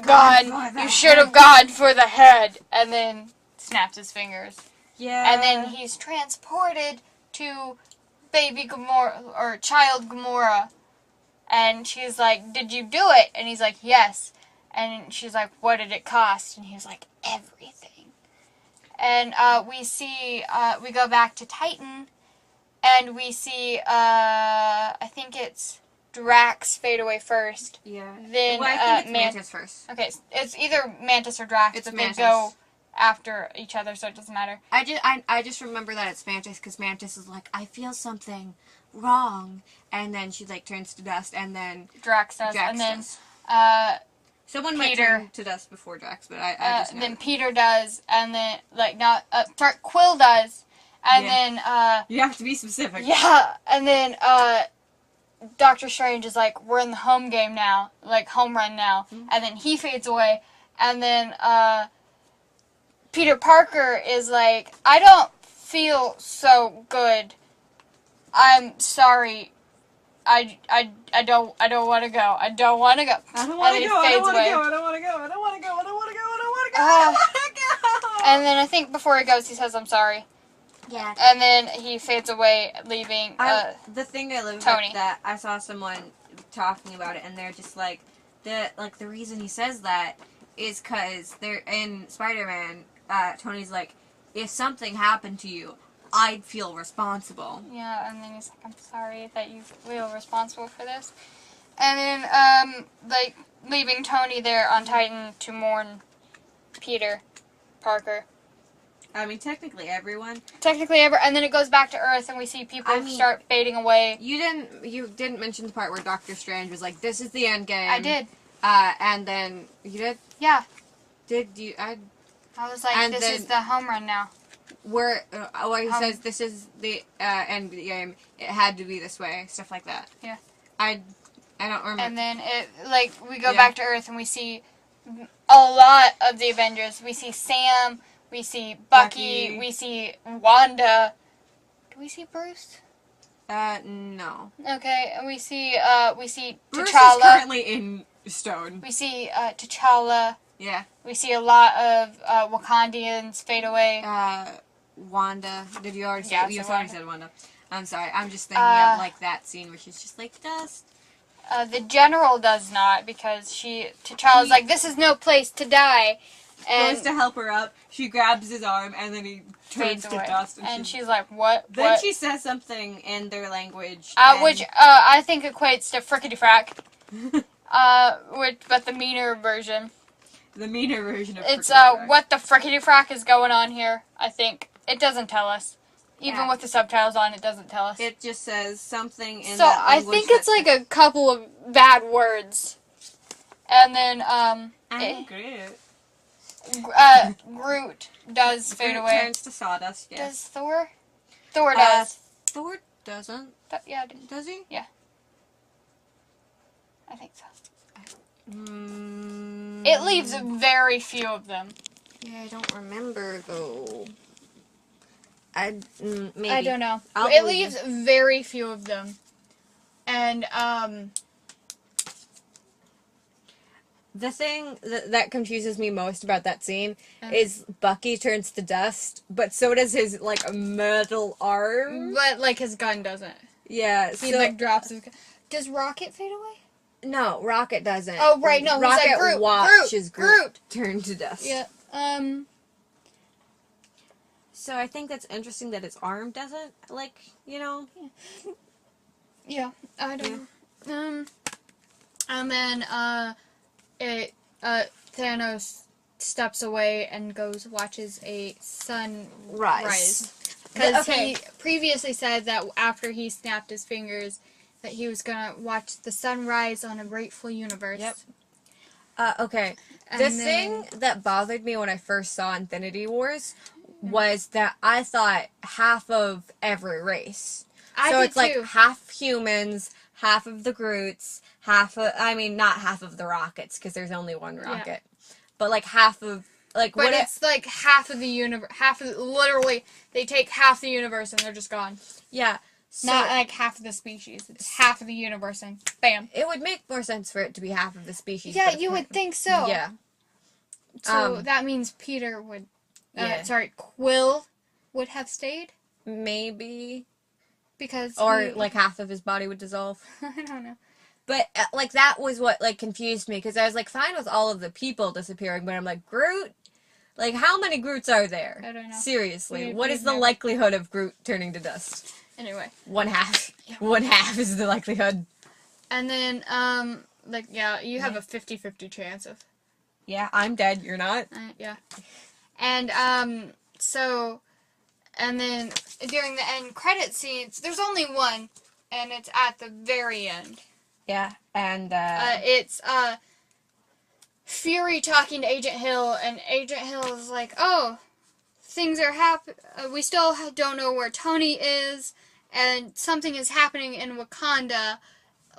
gone for the head, and then snaps his fingers. Yeah. And then he's transported to baby Gamora, or child Gamora, and she's like, "Did you do it?" And he's like, "Yes." And she's like, "What did it cost?" And he's like, "Everything." And we go back to Titan, and we see, I think it's Drax fade away first. Yeah. Then well, I think it's Mantis first. Okay, it's either Mantis or Drax, but Mantis. they go after each other, so it doesn't matter. I just remember that it's Mantis, because Mantis is like, "I feel something wrong," and then she, like, turns to dust, and then Drax does, Drax and then does. Someone might Peter turn to dust before Drax, but I just know. then Peter does, and then Quill does, and then you have to be specific. Yeah, and then Doctor Strange is like, "We're in the home game now, like home run now," and then he fades away, and then Peter Parker is like, "I don't feel so good. I'm sorry. I don't want to go. I don't want to go." I don't want to go. I don't want to go. I don't want to go. I don't want to go. I don't want to go. I don't want to go. I don't want to go. And then I think before he goes, he says, "I'm sorry." Yeah. And then he fades away, leaving the thing I love Tony. about that, I saw someone talking about it, and they're just like, the reason he says that is because they're in Spider-Man. Tony's like, "If something happened to you, I'd feel responsible." Yeah, and then he's like, "I'm sorry that you feel responsible for this." And then, leaving Tony there on Titan to mourn Peter Parker. I mean, technically everyone. And then it goes back to Earth, and we see people start fading away. You didn't mention the part where Doctor Strange was like, "This is the end game." I did. And then you did. Yeah. Did you? I was like, "This is the home run now." Where he says this is the end of the game. It had to be this way. Stuff like that. Yeah. I don't remember. And then we go back to Earth, and we see a lot of the Avengers. We see Sam. We see Bucky. We see Wanda. Do we see Bruce? No. Okay, and we see Bruce T'Challa. is currently in stone. We see T'Challa. Yeah. We see a lot of Wakandians fade away. Wanda. Did you already say? Yeah, You so already Wanda. said Wanda. I'm sorry. I'm just thinking of like that scene where she's just like dust. The general does not, because T'Challa's like, this is no place to die. And Goes to help her up. She grabs his arm, and then he turns fades to away. dust. And she's like, what? Then what? she says something in their language. Which I think equates to frickety frack. But the meaner version. The meaner version of It's frickety-frack. what the frickety frack is going on here. I think it doesn't tell us. Even with the subtitles on, it doesn't tell us. It just says something in So that I language. think it's like a couple of bad words, and then Groot does fade Groot away. turns to sawdust. Yes. Does Thor? Thor does. Thor doesn't. Yeah. Does he? Yeah. I think so. Mm, It leaves very few of them. Yeah, I don't remember though. Maybe. I don't know. I'll It believe leaves very few of them. And, the thing that confuses me most about that scene is Bucky turns to dust, but so does his, like, metal arm. but, like, his gun doesn't. Yeah, He, like, drops his gun. Does Rocket fade away? No, Rocket doesn't. Oh, right, no, Rocket he's like, Groot, watches Groot. turn to dust. Yeah, So I think that's interesting that his arm doesn't, like, you know. Yeah, I don't know. And then, Thanos steps away and watches a sunrise. Because he previously said that after he snapped his fingers, that he was gonna watch the sunrise on a grateful universe. Yep. Okay. The thing that bothered me when I first saw Infinity Wars was that I thought half of every race. So it's like half humans, half of the Groots, not half of the Rockets, because there's only one Rocket. Yeah. But like half of, like, but it's like half of the universe, literally, they take half the universe and they're just gone. Yeah. So, not like half of the species. It's half of the universe and bam. It would make more sense for it to be half of the species. Yeah, you would think so. Yeah. So that means Peter would, Quill would have stayed? Maybe. Because like half of his body would dissolve. I don't know. But, like, that was what, like, confused me. Because I was, like, fine with all of the people disappearing. But I'm like, Groot? Like, how many Groots are there? I don't know. Seriously. What is the likelihood of Groot turning to dust? Anyway. 1/2. Yeah. 1/2 is the likelihood. And then, you have a 50-50 chance of... Yeah, I'm dead. You're not. Yeah. And, and then during the end credit scenes, there's only one, and it's at the very end. Yeah, and, it's, Fury talking to Agent Hill, and Agent Hill is like, oh, things are we still don't know where Tony is, and something is happening in Wakanda.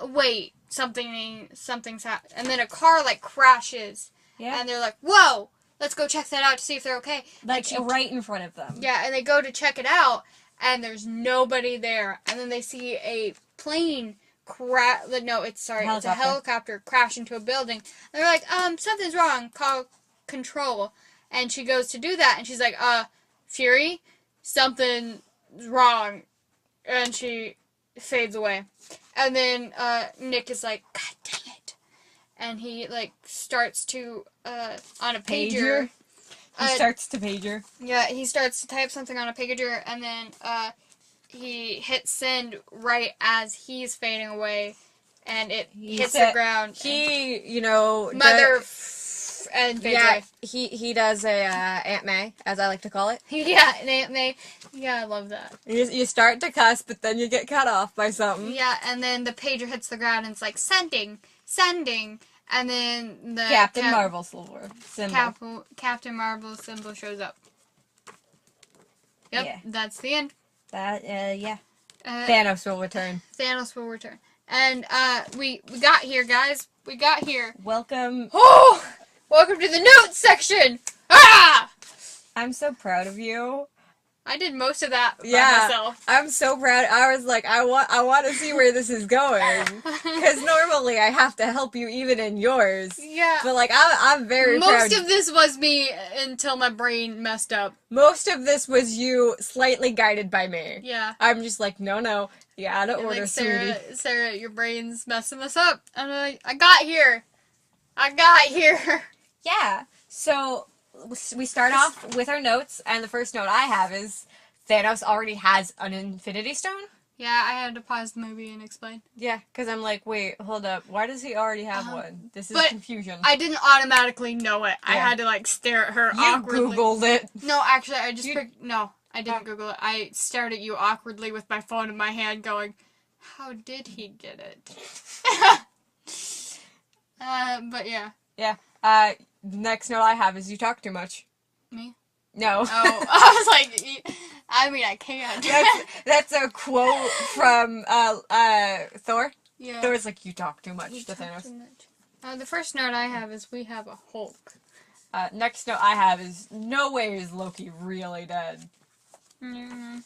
Wait, something's happening. And then a car, like, crashes. Yeah. And they're like, whoa! Let's go check that out to see if they're okay. Like, right in front of them. Yeah, and they go to check it out, and there's nobody there. And then they see a plane it's a helicopter crash into a building. And they're like, something's wrong. Call control. And she goes to do that, and she's like, Fury, something's wrong. And she fades away. And then, Nick is like, God dang it. And he, like, starts to, on a pager. He starts to pager. Yeah, he starts to type something on a pager, and then, he hits send right as he's fading away, and it hits the ground. And fades away. He does a, Aunt May, as I like to call it. Yeah, an Aunt May. Yeah, I love that. You start to cuss, but then you get cut off by something. Yeah, and then the pager hits the ground, and it's like, sending, and then the... Captain Marvel symbol. Captain Marvel symbol shows up. Yep, that's the end. Yeah. Thanos will return. And, we got here, guys. We got here. Welcome. Oh! Welcome to the notes section! Ah! I'm so proud of you. I did most of that by Yeah, myself. I'm so proud. I was like, I want to see where this is going, because normally I have to help you even in yours. Yeah. But like, I'm very proud. Most of this was me until my brain messed up. Most of this was you, slightly guided by me. Yeah. I'm just like, no, you gotta order, Like, sweetie. Sarah, your brain's messing us up. And I'm like, I got here. Yeah. So we start off with our notes, and the first note I have is Thanos already has an Infinity Stone. Yeah, I had to pause the movie and explain. Yeah, because I'm like, wait, hold up. Why does he already have one? This is confusion. I didn't automatically know it. Yeah. I had to, like, stare at her You awkwardly. Googled it. No, actually, I just no, I didn't Google it. I stared at you awkwardly with my phone in my hand going, how did he get it? But yeah. Yeah. Next note I have is you talk too much. Me? No. Oh, I was like, I mean, I can't. That's a quote from Thor. Yeah. Thor's like, you talk too much You to talk Thanos. too much. The first note I have is we have a Hulk. Next note I have is no way is Loki really dead. Mm.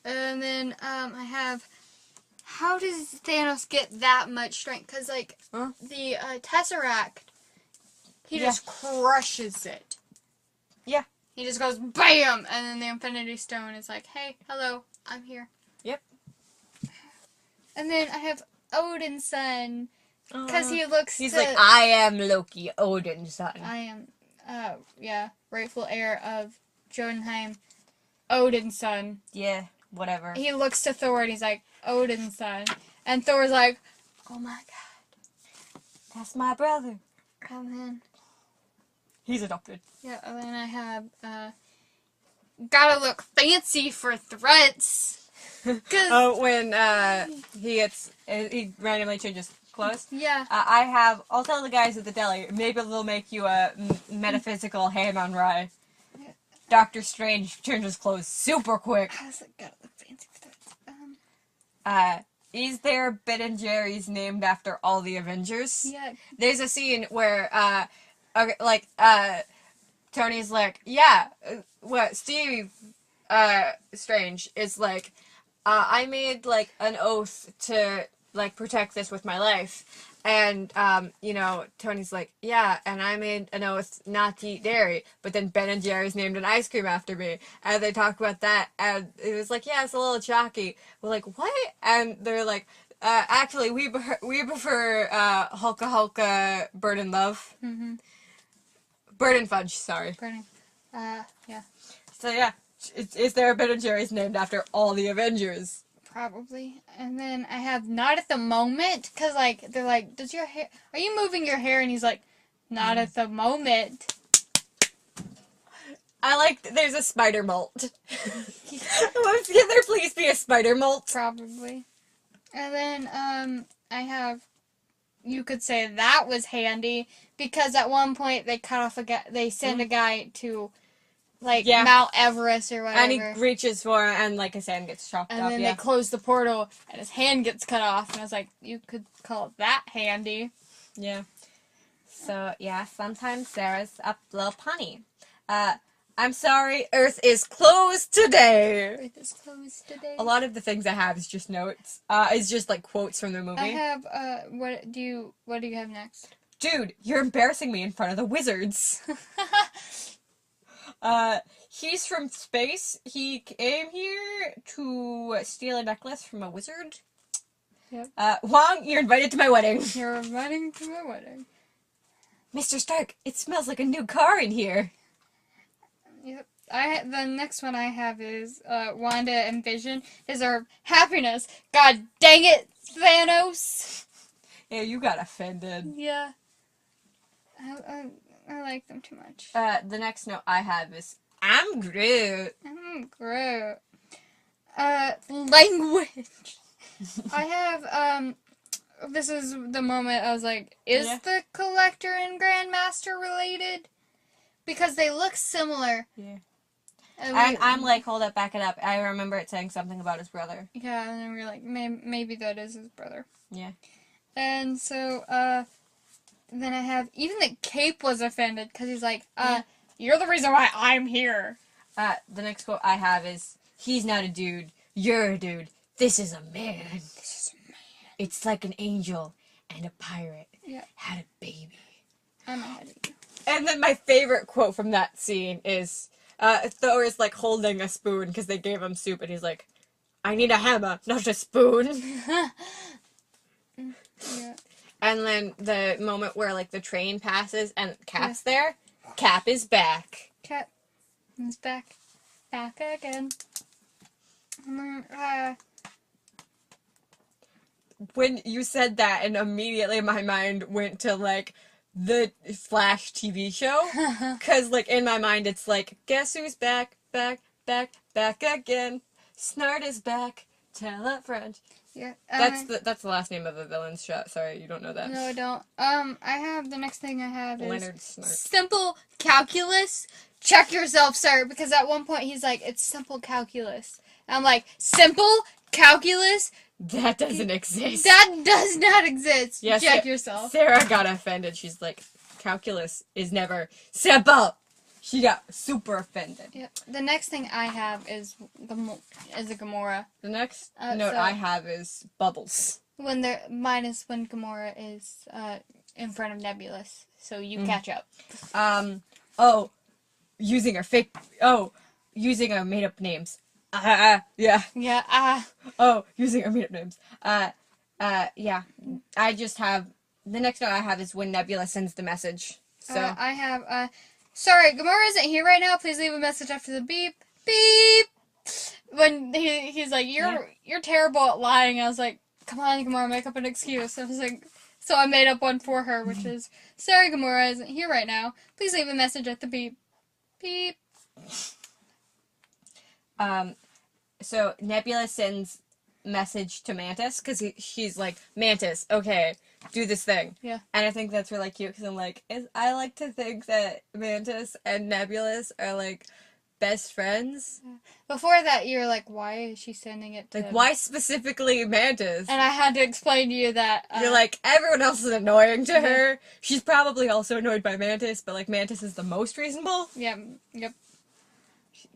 And then I have, how does Thanos get that much strength? Because, like, the Tesseract, he just crushes it. Yeah. He just goes BAM! And then the Infinity Stone is like, hey, hello, I'm here. Yep. And then I have Odin's son. Because he looks He's like, I am Loki, Odin's son. I am, rightful heir of Jotunheim, Odin's son. Yeah, whatever. He looks to Thor and he's like, Odin's son. And Thor's like, oh my god. That's my brother. And then, He's adopted. yeah, and then I have, gotta look fancy for threats. When he randomly changes clothes. Yeah. I'll tell the guys at the deli, maybe they'll make you a metaphysical ham on rye. Doctor Strange changes clothes super quick. I was like, gotta look fancy for threats. Is there Ben and Jerry's named after all the Avengers? Yeah. There's a scene where, Tony's like, Steve, Strange is like, I made, like, an oath to, like, protect this with my life. And, Tony's like, yeah, and I made an oath not to eat dairy. But then Ben and Jerry's named an ice cream after me. And they talk about that, and it was like, yeah, it's a little chalky. We're like, what? And they're like, actually, we prefer Hulka Hulka Bird and Love. Mm-hmm. Bird and Fudge, sorry. Burning. Yeah. So, yeah. Is there a Ben and Jerry's named after all the Avengers? Probably. And then I have not at the moment, because, like, they're like, are you moving your hair? And he's like, not at the moment. I like, there's a spider molt. Can there please be a spider molt? Probably. And then, I have, you could say that was handy, because at one point they cut off they send a guy to, like, Mount Everest or whatever. And he reaches for it, and, like, his hand gets chopped off, and then they close the portal, and his hand gets cut off, and I was like, you could call it that handy. Yeah. So, yeah, sometimes Sarah's a little punny. I'm sorry, Earth is closed today. Earth is closed today. A lot of the things I have is just notes. Is just, like, quotes from the movie. I have, what do you have next? Dude, you're embarrassing me in front of the wizards. He's from space. He came here to steal a necklace from a wizard. Yep. Wong, you're invited to my wedding. You're invited to my wedding. Mr. Stark, it smells like a new car in here. Yep. The next one I have is, Wanda and Vision deserve happiness. God dang it, Thanos! Yeah, you got offended. Yeah. I like them too much. The next note I have is, I'm Groot. I'm Groot. Language. I have, this is the moment I was like, is the Collector and Grandmaster related? Because they look similar. Yeah. And I'm like, hold up, back it up. I remember it saying something about his brother. Yeah, and then we're like, maybe that is his brother. Yeah. And so, then I have, even the Cape was offended, because he's like, you're the reason why I'm here. The next quote I have is, "He's not a dude. You're a dude. This is a man. This is a man. It's like an angel and a pirate had a baby." I'm ahead of you. And then my favorite quote from that scene is, Thor is like holding a spoon because they gave him soup, and he's like, "I need a hammer, not a spoon." Yeah. And then the moment where like the train passes and Cap's there, Cap is back. Cap is back again. And then, When you said that, and immediately my mind went to like the Flash TV show, because like in my mind it's like, guess who's back again? Snart is back. Tell a friend. yeah. That's the last name of the villain's show. Sorry, you don't know that. No, I don't. I have the next thing I have is Leonard Snart. simple calculus. Check yourself, sir, because at one point he's like, "It's simple calculus." And I'm like, "Simple calculus? That doesn't exist. That does not exist." Yes, Check yourself. Sarah got offended. She's like, calculus is never simple. She got super offended. Yep. The next thing I have is a Gamora. The next note I have is bubbles. When Gamora is in front of Nebulous, so you catch up. Using our made up names. Yeah. Yeah. Using our made up names. Yeah. I just have, the next note I have is when Nebula sends the message. So I have sorry, Gamora isn't here right now. Please leave a message after the beep. Beep. When he's like, you're terrible at lying. I was like, come on, Gamora, make up an excuse. I was like, so I made up one for her, which is, sorry, Gamora isn't here right now. Please leave a message at the beep. Beep. So Nebula sends message to Mantis because she's like, Mantis, okay, do this thing. Yeah. And I think that's really cute because I'm like, I like to think that Mantis and Nebulous are like best friends. Before that, you were like, why is she sending it to Like, why specifically Mantis? And I had to explain to you that You're like, everyone else is annoying to her. She's probably also annoyed by Mantis, but like Mantis is the most reasonable. Yeah. Yep.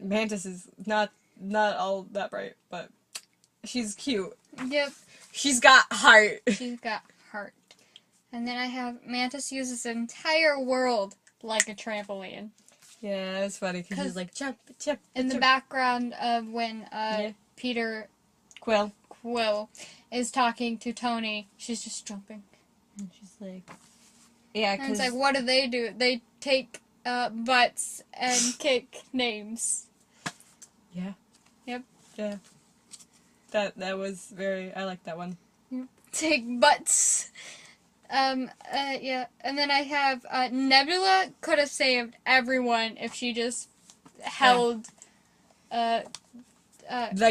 Mantis is not all that bright, but she's cute. Yep. She's got heart. She's got heart. And then I have Mantis uses the entire world like a trampoline. Yeah, it's funny because she's like, jump. In the background of when Peter Quill is talking to Tony, she's just jumping. And she's like, yeah, and it's like, what do? They take butts and kick names. Yeah. Yep. Yeah. That was very, I like that one. Yep. Take butts. Yeah. And then I have Nebula could have saved everyone if she just held That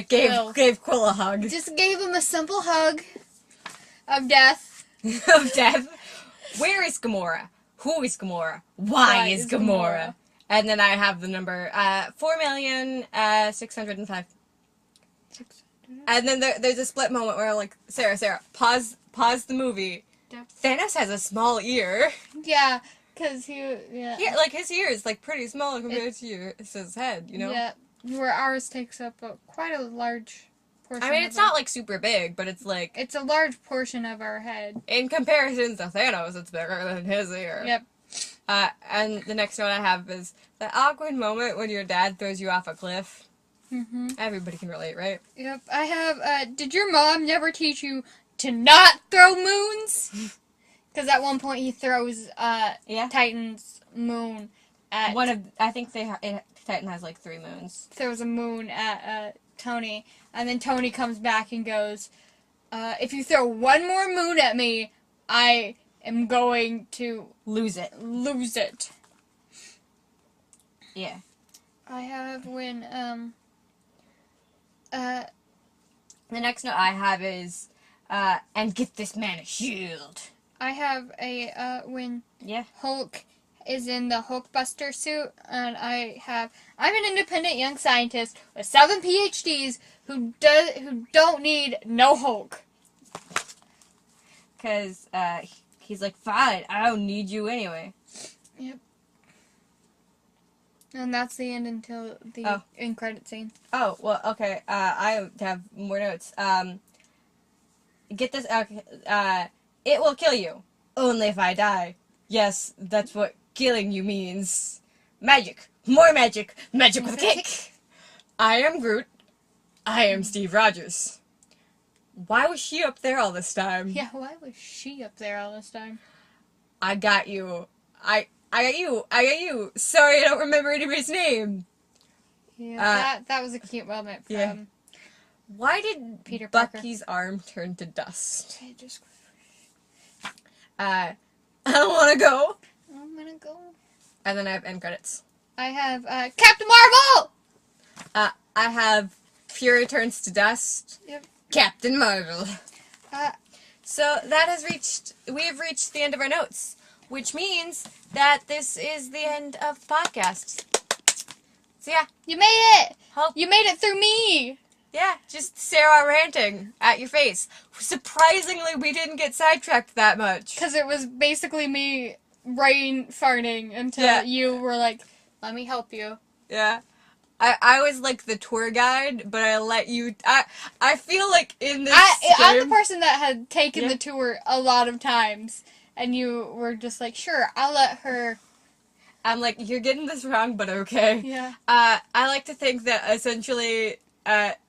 gave Quill a hug. Just gave him a simple hug of death. Of death. Where is Gamora? Who is Gamora? Why is Gamora? And then I have the number 4,605,000. And then there's a split moment where like, Sarah, pause the movie. Yep. Thanos has a small ear. Yeah, because yeah, like his ear is like pretty small compared to his head, you know? Yeah, where ours takes up quite a large portion. I mean, it's not like super big, but it's like, it's a large portion of our head. in comparison to Thanos, it's bigger than his ear. Yep. And the next one I have is the awkward moment when your dad throws you off a cliff. Mm-hmm. Everybody can relate, right? Yep. I have, did your mom never teach you to not throw moons? Because at one point he throws, Titan's moon at... I think Titan has like 3 moons. Throws a moon at, Tony. And then Tony comes back and goes, if you throw one more moon at me, I am going to... Lose it. Yeah. I have when, The next note I have is, and get this man a shield. I have a, when Hulk is in the Hulkbuster suit, and I'm an independent young scientist with 7 PhDs who don't need no Hulk. Because, he's like, fine, I don't need you anyway. Yep. And that's the end until the end credit scene. Oh, well, okay. I have more notes. Get this. It will kill you. Only if I die. Yes, that's what killing you means. Magic. More magic. Magic with a kick. I am Groot. I am Steve Rogers. Why was she up there all this time? Yeah, why was she up there all this time? I got you. I got you. I got you. Sorry, I don't remember anybody's name. Yeah, that was a cute moment from... Yeah. Why did Peter Parker. Bucky's arm turn to dust? I just... I don't want to go. I'm gonna go. And then I have end credits. I have, Captain Marvel! I have Fury turns to dust. Yep. Captain Marvel. Uh, So we have reached the end of our notes, which means that this is the end of the podcast. So yeah. You made it! Hope. You made it through me! Yeah, just Sarah ranting at your face. Surprisingly, we didn't get sidetracked that much. Because it was basically me rain farting until you were like, let me help you. Yeah. I was like the tour guide, but I let you... I feel like in this I'm game... the person that had taken the tour a lot of times, and you were just like, sure, I'll let her... I'm like, you're getting this wrong, but okay. Yeah. I like to think that essentially,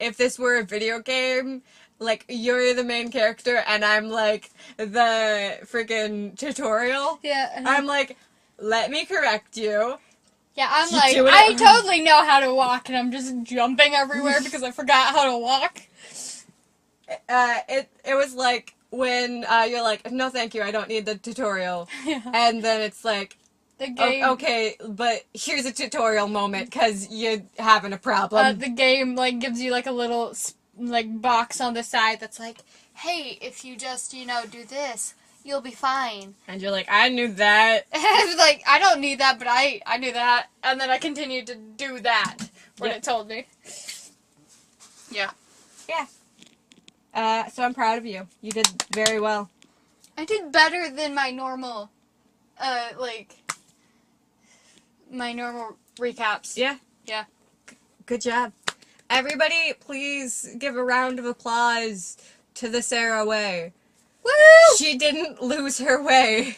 if this were a video game, like, you're the main character, and I'm like the freaking tutorial. Yeah. I'm like, let me correct you. Yeah, I'm You like, do it I at- totally know how to walk, and I'm just jumping everywhere because I forgot how to walk. It was like when you're like, no thank you, I don't need the tutorial. Yeah. And then it's like, The game, okay, but here's a tutorial moment, because you're having a problem. the game, like, gives you, like, a little, like, box on the side that's like, hey, if you just, do this, you'll be fine. And you're like, I knew that. I was like, I don't need that, but I knew that. And then I continued to do that when it told me. Yeah. Yeah. So I'm proud of you. You did very well. I did better than my normal, my normal recaps. Yeah. Yeah. Good job. Everybody, please give a round of applause to the Sarah way. Woo! She didn't lose her way.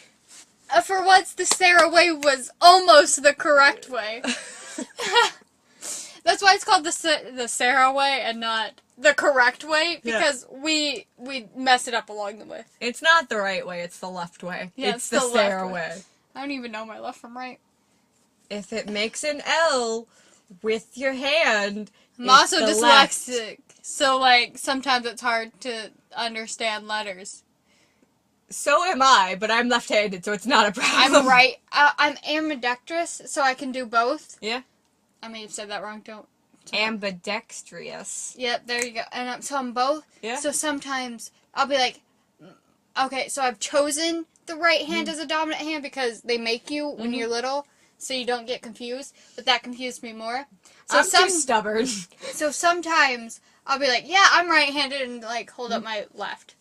For once, the Sarah way was almost the correct way. That's why it's called the Sarah way and not the correct way, because we mess it up along the way. It's not the right way, it's the left way. Yeah, it's the Sarah way. I don't even know my left from right. If it makes an L with your hand, I'm also the dyslexic, left. so, like, sometimes it's hard to understand letters. So am I, but I'm left-handed, so it's not a problem. I'm right. I'm ambidextrous, so I can do both. Yeah. I may have said that wrong. Don't. Ambidextrous. Yep, there you go. And so I'm both. Yeah. So sometimes I'll be like, okay, so I've chosen the right hand as a dominant hand because they make you when you're little, so you don't get confused. But that confused me more. So I'm too stubborn. So sometimes I'll be like, yeah, I'm right-handed, and like hold up my left.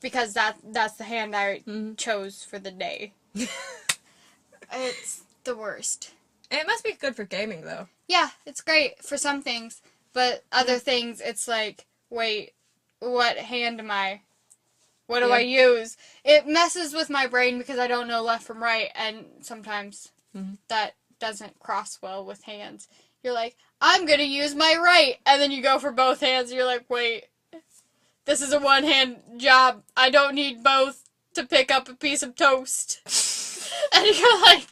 Because that's the hand I chose for the day. It's the worst. It must be good for gaming, though. Yeah, it's great for some things, but other things, it's like, wait, what hand am I? What do I use? It messes with my brain because I don't know left from right, and sometimes that doesn't cross well with hands. You're like, I'm gonna use my right, and then you go for both hands, and you're like, wait. This is a one-hand job. I don't need both to pick up a piece of toast. And you're like...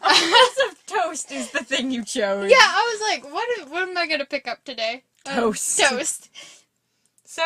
A piece of toast is the thing you chose. Yeah, I was like, what am I going to pick up today? Toast. Toast. So,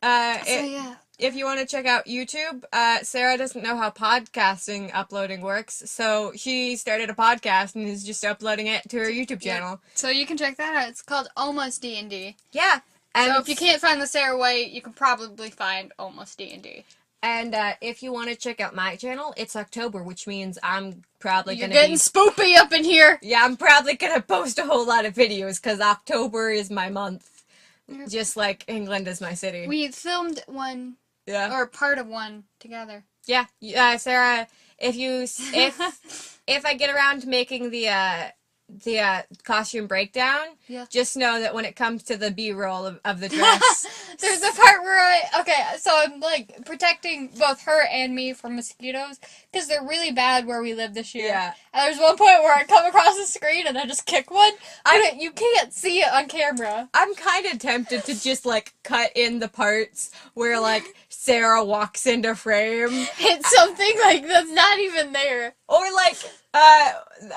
yeah. If you want to check out YouTube, Sarah doesn't know how podcasting uploading works, so she started a podcast and is just uploading it to her YouTube channel. Yeah. So you can check that out. It's called Almost D&D. Yeah. And so if you can't find the Sarah way, you can probably find Almost D&D. And if you want to check out my channel, it's October, which means I'm probably going to be... You're getting spoopy up in here! Yeah, I'm probably going to post a whole lot of videos, because October is my month. Just like England is my city. We filmed one, or part of one, together. Yeah, Sarah, if I get around to making the costume breakdown, Yeah. just know that when it comes to the B-roll of the dress... There's a part where so I'm, like, protecting both her and me from mosquitoes, because they're really bad where we live this year. Yeah. And there's one point where I come across the screen and I just kick one, but you can't see it on camera. I'm kind of tempted to just, like, cut in the parts where, like, Sarah walks into frame. It's something, like, that's not even there. Or, like,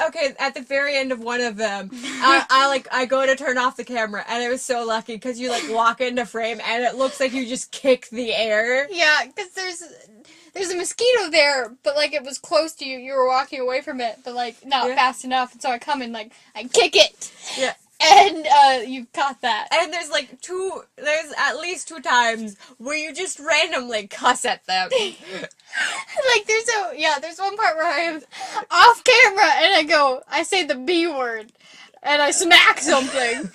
okay, at the very end of one of them, I go to turn off the camera, and I was so lucky, because you, like, walk into frame, and it looks like you just kick the air. Yeah, because there's a mosquito there, but, like, it was close to you. You were walking away from it, but, like, not fast enough, and so I come and, like, I kick it. Yeah. And, you caught that. And there's at least 2 times where you just randomly cuss at them. Like, there's one part where I am off camera, and I say the B word, and I smack something.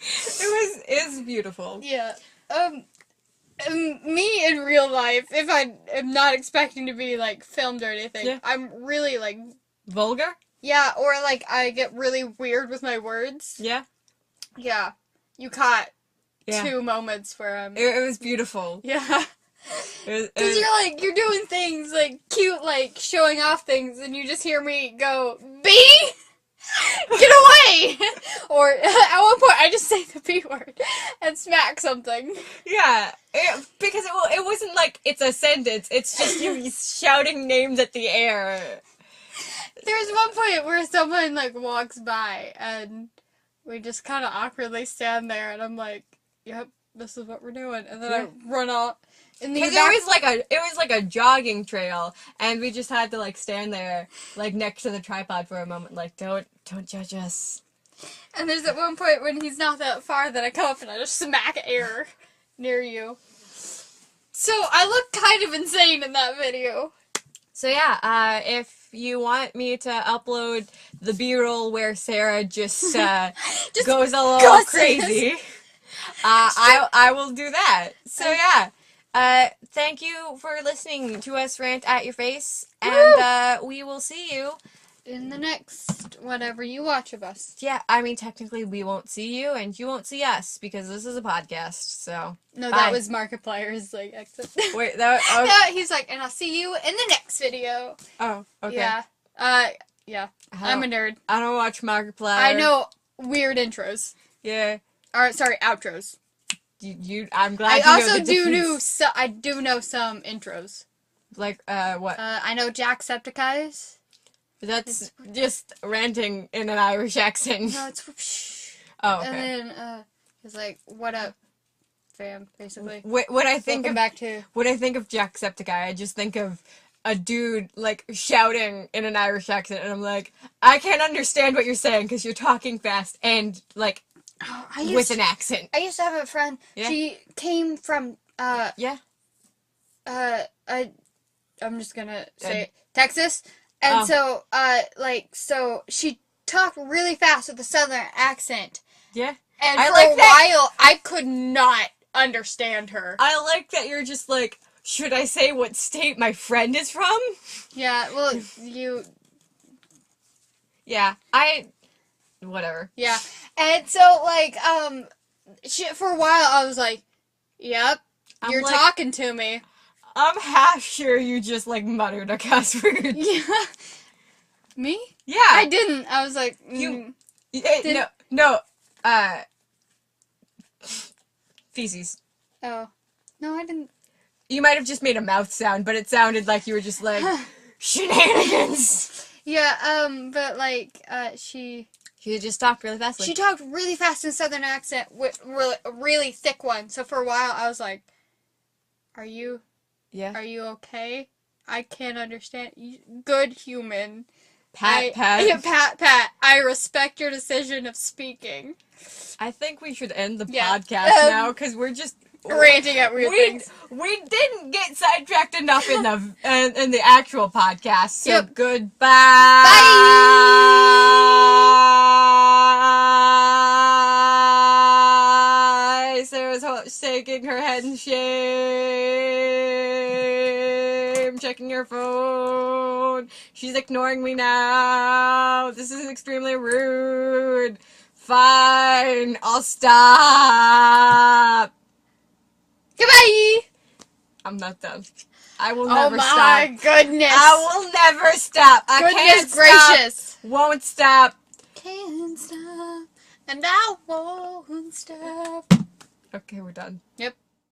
It's beautiful. Yeah. Me in real life, if I am not expecting to be, like, filmed or anything, I'm really, like... Vulgar? Yeah, or, like, I get really weird with my words. Yeah. Yeah. You caught 2 moments where I'm... It was beautiful. Yeah. Because you're doing things, like, cute, like, showing off things, and you just hear me go, B? Get away! Or, at one point, I just say the B word and smack something. Yeah, because it wasn't like it's a sentence, it's just you shouting names at the air. There's one point where someone, like, walks by, and we just kind of awkwardly stand there, and I'm like, yep, this is what we're doing. And then I run out. Because it was like a jogging trail, and we just had to, like, stand there, like, next to the tripod for a moment, like, don't judge us. And there's at one point when he's not that far that I come up and I just smack air near you. So I look kind of insane in that video. So yeah, if you want me to upload the B-roll where Sarah just goes a little crazy, I will do that. So yeah, thank you for listening to us rant at your face, and we will see you in the next whatever you watch of us. Yeah, I mean, technically we won't see you, and you won't see us, because this is a podcast, so... No, that was Markiplier's, like, exit. Wait, that... Oh. Yeah, he's like, and I'll see you in the next video. Oh, okay. Yeah. Yeah. I'm a nerd. I don't watch Markiplier. I know weird intros. Yeah. Or, sorry, outros. I'm glad you know the difference. I do know some intros. Like, what? I know Jacksepticeye's. That's just ranting in an Irish accent. No, it's whoosh. Oh, okay. And then, he's like, what up, fam, basically. When I think Welcome back to... When I think of Jacksepticeye, I just think of a dude, like, shouting in an Irish accent, and I'm like, I can't understand what you're saying, because you're talking fast and, like, with an accent. I used to have a friend, she came from, I'm just gonna say it, Texas. And so she talked really fast with a southern accent. Yeah. And for a while, I could not understand her. I like that you're just like, should I say what state my friend is from? Yeah, well, you... Yeah, whatever. Yeah. And so, like, for a while, I was like, yep, you're talking to me. I'm half sure you just, like, muttered a cuss word. Yeah. Me? Yeah. I didn't. I was like... Feces. Oh. No, I didn't. You might have just made a mouth sound, but it sounded like you were just like, shenanigans. Yeah, but, like, she just talked really fast. She talked really fast in a southern accent with a really thick one. So for a while, I was like, are you okay? I can't understand. Good human. Pat. Pat. I respect your decision of speaking. I think we should end the podcast now, because we're just ranting at weird things. We didn't get sidetracked enough in the actual podcast. So goodbye. Bye. Sarah's shaking her head in shame. checking her phone. She's ignoring me now. This is extremely rude. Fine, I'll stop. Goodbye! I'm not done. I will Oh never stop. my goodness! I will never stop. I can't Goodness gracious! stop. Won't stop. Can't stop, and I won't stop. Okay, we're done. Yep.